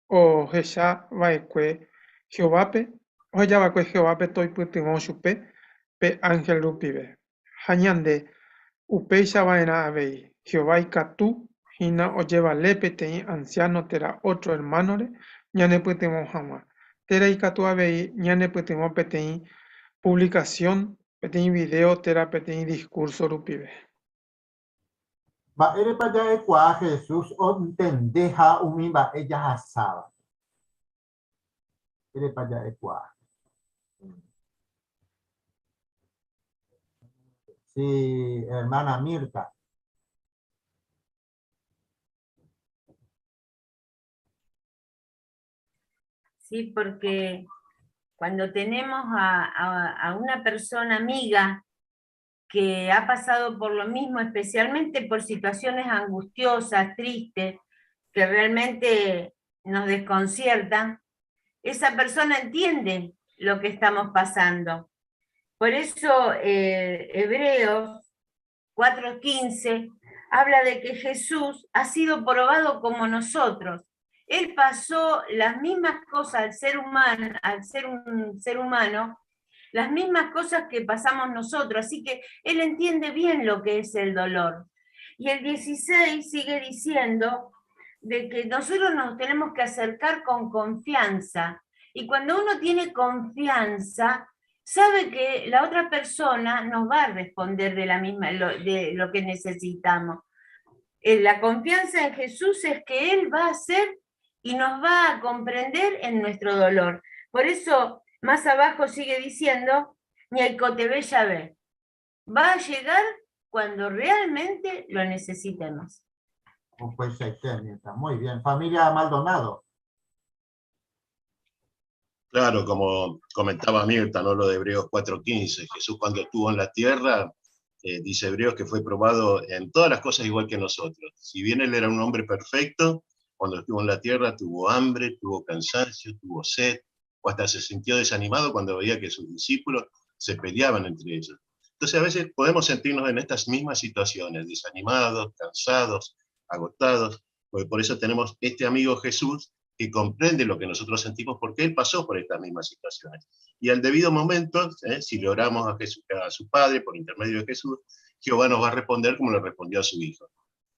o Jesá vaekue Jehovápe o ya vaekue Jehovápe toy putimo chupe pe ángel rupive. Hañande upeixa vaena avei Jehová y Katú hina o lleva lepete anciano tera otro hermanore ñane putimo jama. Tera y Katú avei ñane putimo petei publicación petei video tera petei discurso rupive. Va ere para allá ecuá Jesús o entendeja umimba ella asaba. Ere para allá ecuá. Sí, hermana Mirta. Sí, porque cuando tenemos a una persona amiga que ha pasado por lo mismo, especialmente por situaciones angustiosas, tristes, que realmente nos desconciertan, esa persona entiende lo que estamos pasando. Por eso Hebreos 4:15 habla de que Jesús ha sido probado como nosotros. Él pasó las mismas cosas al ser un ser humano, las mismas cosas que pasamos nosotros, así que él entiende bien lo que es el dolor. Y el 16 sigue diciendo de que nosotros nos tenemos que acercar con confianza, y cuando uno tiene confianza, sabe que la otra persona nos va a responder de de lo que necesitamos. La confianza en Jesús es que Él va a hacer y nos va a comprender en nuestro dolor. Por eso, más abajo sigue diciendo, Ñaicotebe va a llegar cuando realmente lo necesitemos. Pues muy bien. Familia Maldonado. Claro, como comentaba Mirta, ¿no? Lo de Hebreos 4:15, Jesús cuando estuvo en la tierra, dice Hebreos que fue probado en todas las cosas igual que nosotros. Si bien él era un hombre perfecto, cuando estuvo en la tierra tuvo hambre, tuvo cansancio, tuvo sed, o hasta se sintió desanimado cuando veía que sus discípulos se peleaban entre ellos. Entonces a veces podemos sentirnos en estas mismas situaciones, desanimados, cansados, agotados, porque por eso tenemos este amigo Jesús que comprende lo que nosotros sentimos porque él pasó por estas mismas situaciones. Y al debido momento, si le oramos a Jesús, a su Padre por intermedio de Jesús, Jehová nos va a responder como le respondió a su Hijo.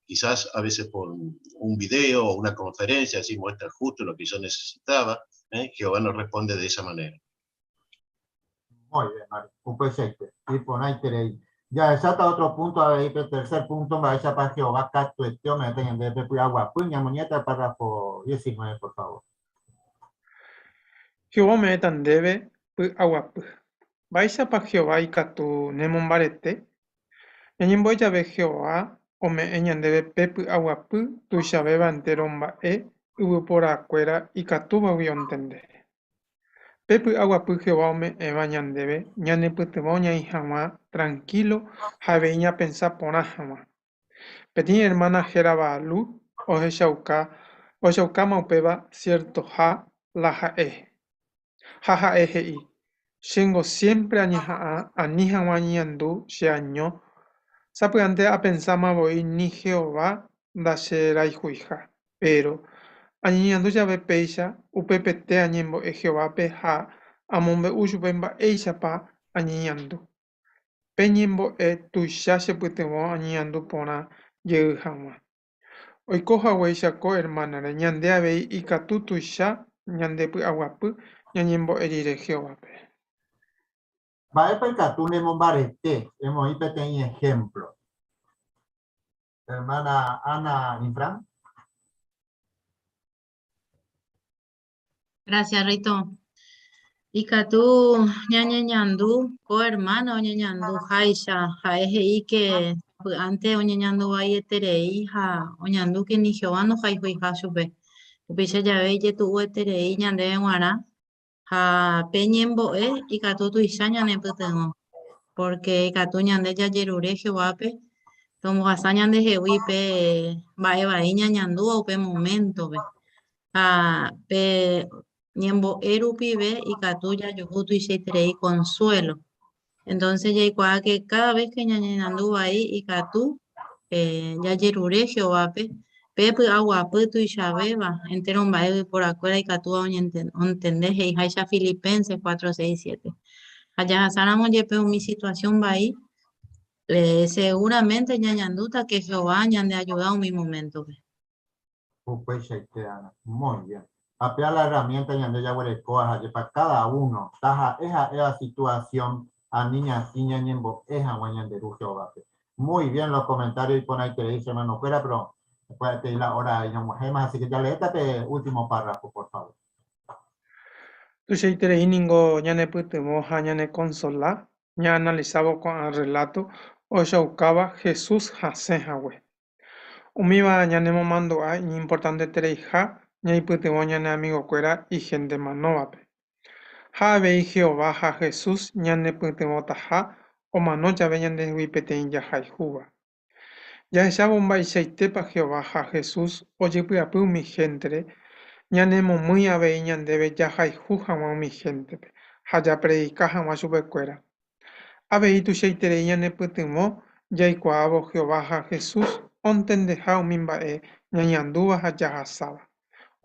Quizás a veces por un video o una conferencia, así muestra justo lo que yo necesitaba, Jehová nos responde de esa manera. Muy bien, Mario. Un presente. Y por ahí tenéis. Ya, exata otro punto, a ver, el tercer punto, va a esa para Jehová, cuestión, me tengan de agua. Puña, muñeca, párrafo 19, por favor. Jehová me tan debe, agua. Vais para Jehová y catu nemon barete. Ñañin voy a ver Jehová, o me eñan debe pepu agua, tu shabeba enteromba hubo por acuera y catu va a entender. Pepu agua Jehová me bañan debe, ñane putemoña y jamás, tranquilo, javeña pensa pona jamás. Petit hermana Jeraba Lu, o Shauka maupeba, cierto ja, la ja eje. Shengo siempre anija wañandu, se año. Sapugante a pensama voy ni Jehová, da será juija. Pero, añiñandu ya ve peisha, upepete añembo Jehová peja, amombe uyubemba eisha pa, añiñandu. Peñembo tuisha se putemo añiñandu pona, yehama. Oikoja weishako hermana ñande abei ikatutuisha ñande aguapu ñañembo erire Jehová. Va a Catu nemon barete, hemos ido teniendo ejemplo. Hermana Ana Infran. Gracias, Rito. Ikatu ñañeñandu, ko hermano ñañandu, Haisha, Jaeji que antes oñeñandu vaieterei, ja, oñandu que ni Jehová no jaijo hija supe. Upiche ya ve, ye tu ueterei ñande guara, ja, peñemboe, ikatu tu isha ñane putengo. Porque ikatu ñande ya yerure Jehová pe, tomo gasañan de jehuipe, va ñañandu, o pe momento pe. Pe ñembo erupibe y catuya yujutu y seiterei consuelo. Entonces ya igual que cada vez que ñañandu ahí y catu ya yerure Jehová pe agua putu y chabeba entero un baile por acuerdo y catu entender y haisha Filipenses 4:6-7. Allá sanamos yepe mi situación va ahí seguramente ñañanduta que Jehová ñande ayudado en mi momento. Pues muy bien. Apea la herramienta y ande ya huele coja para cada uno. Taja esa situación a niña niña ñembo esa guañan de Jehová. Muy bien los comentarios y por ahí que le dice hermano fuera, pero después de la hora y no más, así que ya léete último párrafo, por favor. Tu seiterei ningo ñane putemo ñane consola, ña analizaba con el relato, o shaukaba Jesús Hasehawe. Umiba ñane momando a importante tereija, ña iputemo ñane amigo cuera y gente manovape. Ja vei Jehová ja Jesús ñane putemo taja, o mano ya veñan de huipetein ya jaijuba. Ya esa bomba y seitepa Jehová ja Jesús, oye puyapu mi gente, ñanemo muy ave ñan debe ya jaijú jama mi gente, ja ya predica jama su becuera. Ave tu seitere ñane putemo, ya ikuabo Jehová ja Jesús, ontende ja umimba ñañanduba ja ya jasaba.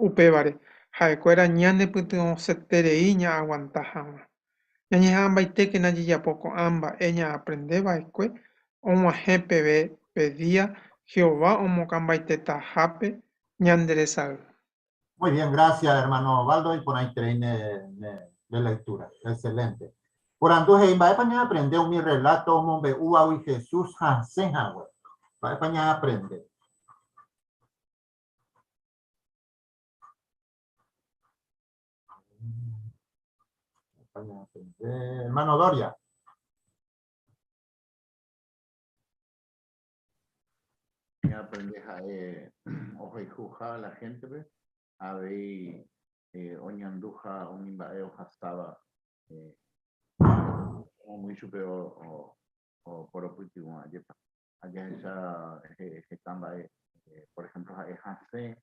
Upebare, ja ecuera ñane putemo setere ña aguanta jama. Ñañe amba ite nayi ya poco amba ella aprendeba escue, omo jepe pedía Jehová omo camba iteta jape ñanderesa. Muy bien, gracias hermano Baldo y por ahí traine de lectura. Excelente. Por antoje, va a paña aprender un mi relato, mombe ua y Jesús haseja, güey. Va a paña aprender. Hermano Doria. Aprendés a ojo y juja la gente, ¿ves? A ver, oñanduja, un imbaeo hastaba, muy superior o por último, allá esa estamba, por ejemplo, es hace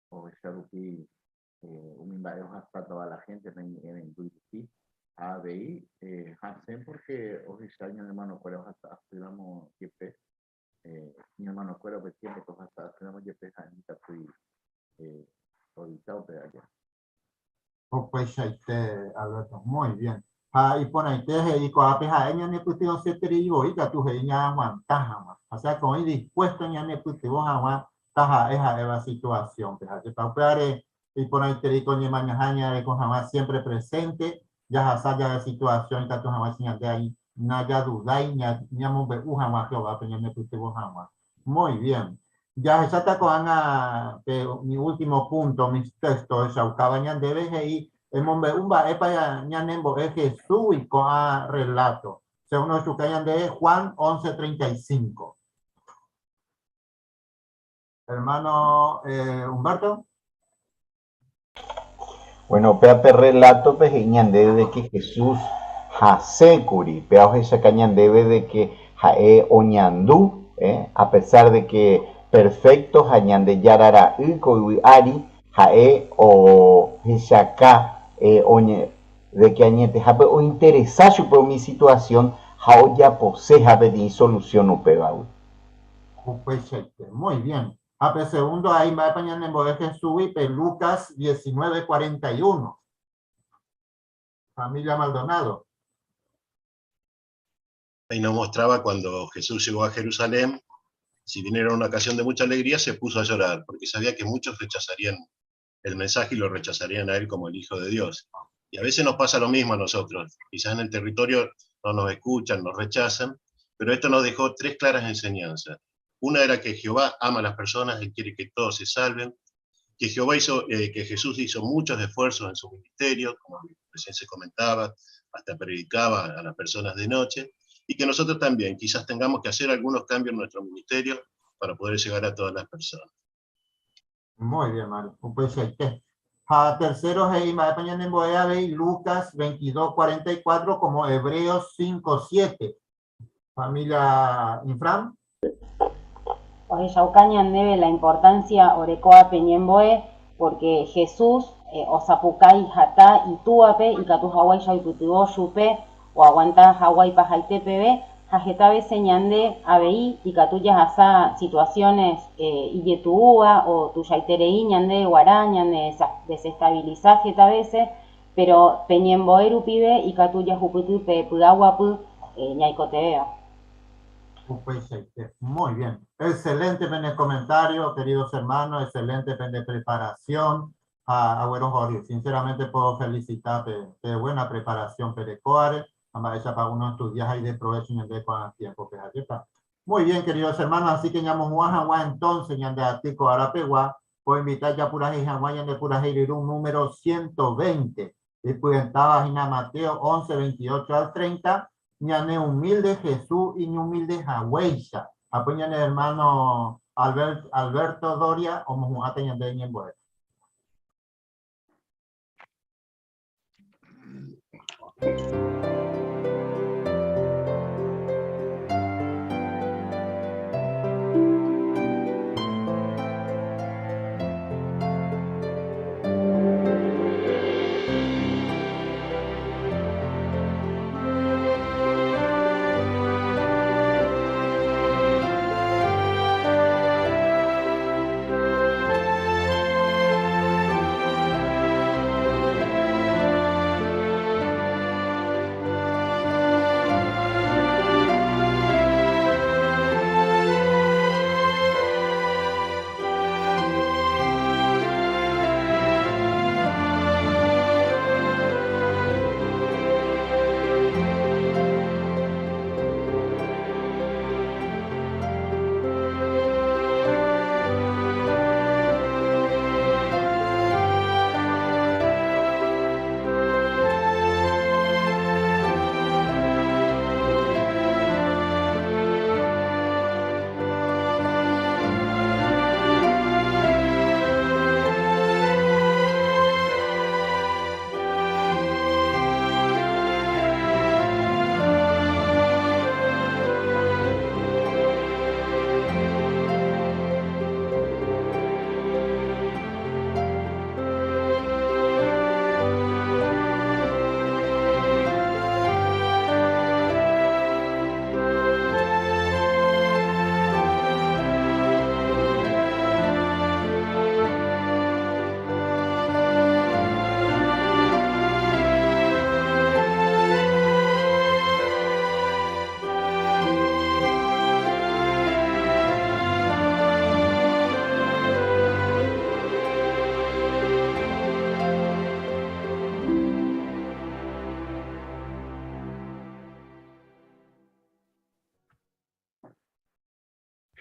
o esa rupi, un imbaeo hasta toda la gente en Duiti, a ver, hace porque oficial, mi hermano, pero hasta digamos, que mi hermano cuero pues tiene cosas hasta tenemos ya pesadita fui ahorita pero allá. Pues Alberto, muy bien. Y por ahí y con apeja ella ne putio se trigo y que tu ella aguantaja, o sea, con el dispuesto ya ne putio aguantaja esa situación, pues que para y por ahí te digo ni mañana con jamás siempre presente, ya haya la situación que tu jamás de ahí nada duda y ni amo be jamás que va a tener ne putio jamás. Muy bien. Ya está con mi último punto, mis textos, Shaukabañan debe ir, el mombre umba epa ñanembo es Jesús y con relato. Según los Shukayan de Juan 11:35. Hermano Humberto. Bueno, peape relato pejeñan debe de que Jesús hasekuri, peaje sacañan debe de que jae oñandú, a pesar de que perfecto hañan de yarara uko y ari jae o hishaka oñe de que añete jabe o interesacho por mi situación jao ya posee jabe de solución upebau. Muy bien. A segundo ahí va a pañar en de Jesús y Lucas 19:41. Familia Maldonado. Ahí nos mostraba cuando Jesús llegó a Jerusalén, si bien era una ocasión de mucha alegría, se puso a llorar, porque sabía que muchos rechazarían el mensaje y lo rechazarían a él como el Hijo de Dios. Y a veces nos pasa lo mismo a nosotros. Quizás en el territorio no nos escuchan, nos rechazan, pero esto nos dejó tres claras enseñanzas. Una era que Jehová ama a las personas, Él quiere que todos se salven, que que Jesús hizo muchos esfuerzos en su ministerio, como recién se comentaba, hasta predicaba a las personas de noche, y que nosotros también quizás tengamos que hacer algunos cambios en nuestro ministerio para poder llegar a todas las personas. Muy bien, Mario. Tercero, Lucas 22:44 como Hebreos 5:7. Familia Infram. Oye, Yaucañan debe la importancia Orecoa Peñemboe porque Jesús Osapucay Jata y Tuape y Catu Hawaii Yaiputibo Yupe o aguanta Hawaii Pajaitepebe Jajetabe Señande Abei y Catuyas Asa situaciones Illetuúa o Tuyaiterei ñande Guará ñande desestabilizaje a veces pero Peñemboeru pibe y Catuyas Juputu Pudaguapu ñaicotebeo. Muy bien. Excelente el comentario, queridos hermanos. Excelente preparación. Agüero Jorge, sinceramente puedo felicitarte de buena preparación perecoare. Para uno estudiar ahí de provecho y de con tiempo. Muy bien, queridos hermanos. Así que ya entonces ya de Atico Arapegua. Puedo invitar ya pura Hawaii de pura un número 120. Y pues estaba en Mateo 11:28-30. Ñane humilde Jesús y humilde Haweisha. Apoyan el hermano Alberto Doria o Mujate Ñande Ñemboe.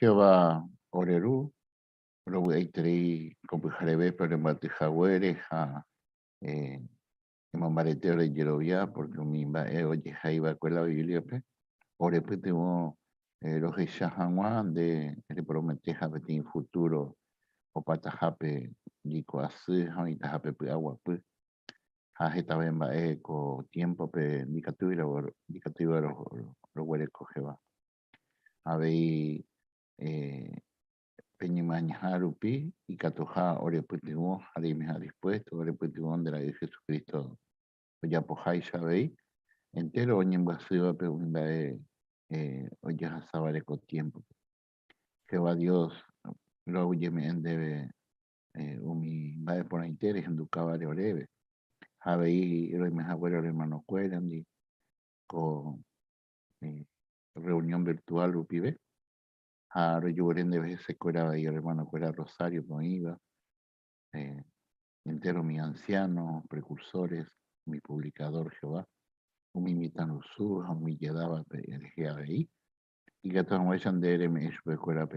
Jehová Oreru, Robu Eitri, Compujarebe, Problemate Jaguere, Mambareteo de Yerovia, porque mi oye Jaiba con la Biblia, Orepetimo, los Shahanwan de Prometeja en futuro, o Patajape, Nico Así, Hanitajape, Agua, Jajeta Bemba Eco, tiempo, Nicatuira, Nicatuira, los Huerecos Jehová. Habéis Peñimaña Harupi y Catoja, Orepetimo, Harimeja dispuesto, Orepetimo de la de Jesucristo, Oyapojai Shabei, entero, Oñembasiva, Peumbae, Oya Sabareco tiempo. Jehová Dios, lo huyeme en debe, Umi, Bae por interés, en Ducabare Orebe. Habei, Remejabuero, hermano Cuerandi, con reunión virtual, Upibe. Haro Yuren debe se cueraba y hermano Cuera Rosario, con iba. Entero mi anciano, precursores, mi publicador Jehová. Umi Mitanusú, Umi Yedaba, el Jehová. Y que todos vayan de Ereme, Especuera,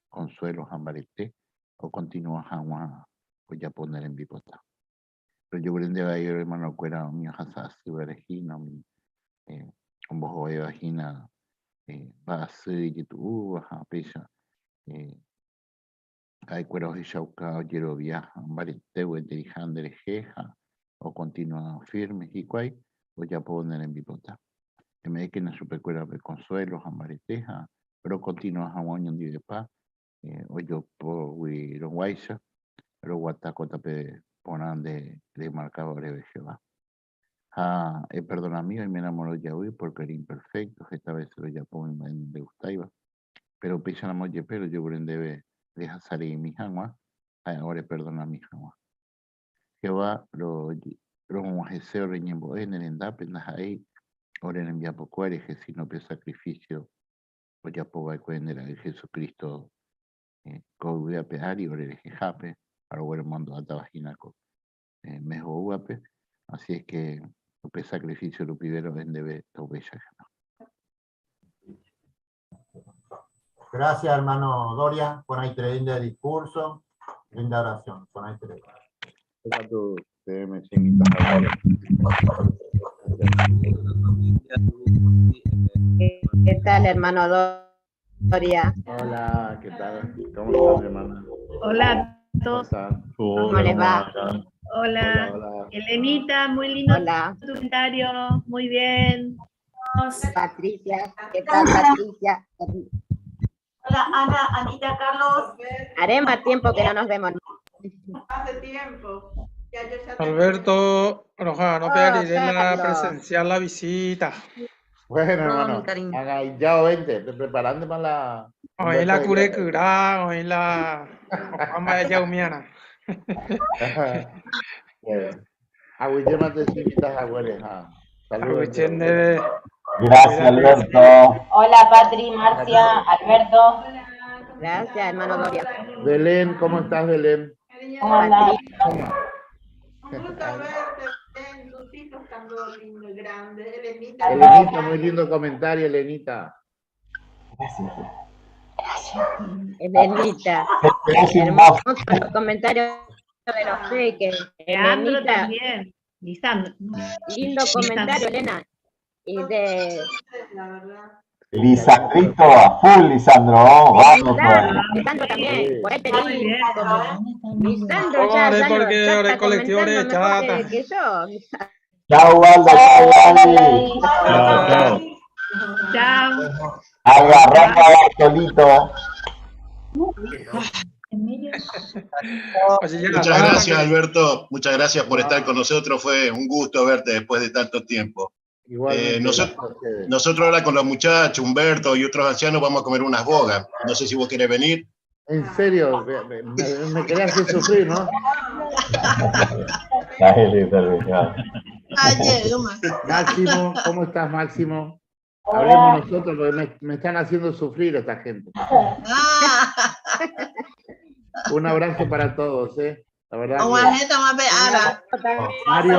Consuelo, Jambarete, o continúa Jamá, pues ya poner en Bipota. Pero yo prende a ir, hermano, Cuera, mi Hasa, Siberejina, mi, con vos, Vagina, va a ser y tu baja, pesa, hay Cuera, Shauka, Yero Viaja, Jambarete, o Enterijan de Jeja, o continúa firme, y cuay, pues ya poner en Bipota. Que me que na supercuera de Consuelo, Jambareteja, pero continúa Jamón de paz, o yo por Guaisa, pero Guatacota ponan de marcadores de Jehová. Perdona mío y me enamoró ya hoy porque era imperfecto, esta vez lo ya pongo en de Gustaiva, pero pisa la molle, pero yo debe de Hazari mi Jama, ahora perdona mi Jama. Jehová lo Mojeseo reñembo en el endape, ahí. Ahora en envía poco eres, si no pide sacrificio, o ya poco cuendera de Jesucristo, voy a pegar y ahora eres jape, para ver el mundo alta vaginaco, mejor guape, así es que lo que sacrificio lo pidieron en debe bella. Gracias, hermano Doria, por ahí de discurso, linda oración, por ahí ¿Qué tal, hermano Doria? Hola, ¿qué tal? ¿Cómo están, hermana? Hola a todos. ¿Cómo les va? Hola. Hola. Elenita, muy lindo Hola. tu comentario, muy bien. Patricia, ¿qué tal, Patricia? Hola, Ana, Anita, Carlos. Haré más tiempo que no nos vemos. Hace tiempo. Alberto, Roja, no pediré la Carlos. presencial la visita. Bueno, No, hermano, mi cariño. haga ya 20, preparando para la... Hoy la cure cura, hoy la... Vamos a Yaumiana. Agüillema te invitas a hueles, saludos. Gracias, Alberto. Hola, Patri, Marcia, Alberto. Gracias, hermano Doria. Belén, ¿cómo estás, Belén? ¿Cómo andás? Un gusto verte, Belén, tus hijos están todos lindos y grandes. Elenita, muy lindo comentario, Elenita. Gracias. Elenita. Gracias, Hermoso comentario de los peques. Leandro Elenita. también. Lisandro. Lindo comentario, Elena. Y de... Lisandrito, a full, Lisandro. Vamos. Lisandro también. Por ahí te Muy digo. bien. Lisandro ya porque está ahora colectivo comentando de mejor chata. que yo. Chao, Walda, chao, Wally. Chao. Agarrando a Bartolito. Muchas gracias, Alberto. Muchas gracias por estar con nosotros. Fue un gusto verte después de tanto tiempo. Nosotros ahora con los muchachos, Humberto y otros ancianos, vamos a comer unas bogas. No sé si vos querés venir. En serio, me quería hacer sufrir, ¿no? Máximo, ¿cómo estás, Máximo? Hablemos nosotros, porque me están haciendo sufrir esta gente. Un abrazo para todos, ¿eh? La verdad Mario,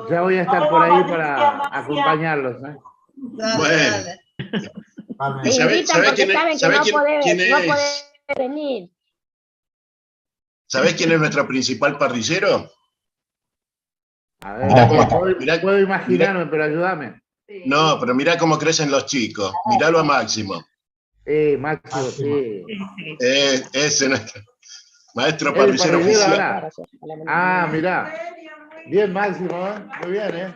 ya voy a estar por ahí para acompañarlos, ¿eh? Bueno. Palme. ¿Y Te sabe invitan porque quién saben es, que no quién podés es? venir. ¿Sabés quién es nuestro principal parrillero? A Mirá ver, cómo, puedo imaginarme, pero ayúdame. no, pero mirá cómo crecen los chicos. Miralo a Máximo. Máximo, sí. Ese nuestro maestro ¿El parrillero parrillero oficial. ahora? Ah, mirá. Bien, Máximo, ¿eh? Muy bien, ¿eh?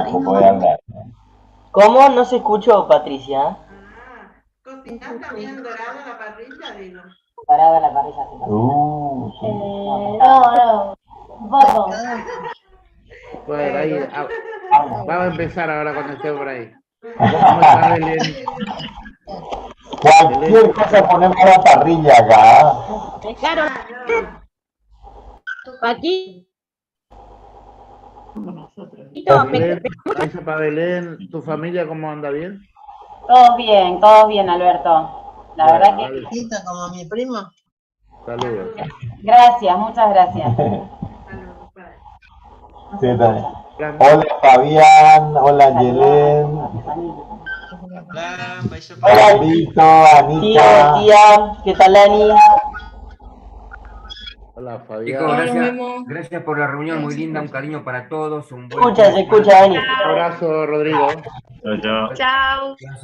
¿Cómo puede hablar? ¿Cómo? No se escuchó, Patricia. ¿Cocinas también dorada la parrilla, digo? Dorada la parrilla. Sí. No, un poco. Bueno, ahí. Vamos a empezar ahora cuando esté por ahí. ¿Cómo está Belén? Cualquier cosa ponemos a la parrilla acá. Claro. Aquí. Belén, Aisha, para Belén, ¿tu familia cómo anda bien? Todos bien, Alberto. La verdad que... Como mi primo. Saludos. Gracias, muchas gracias. Sí, también. Hola Fabián, hola Yelén. Hola Vito, Anita. Tía, ¿qué tal, Ani? Hola, Chicos, Fabián. gracias por la reunión, muy linda, un cariño para todos. Un buen Se escucha, Ani. Un abrazo, Rodrigo. Chao, chao. Chao.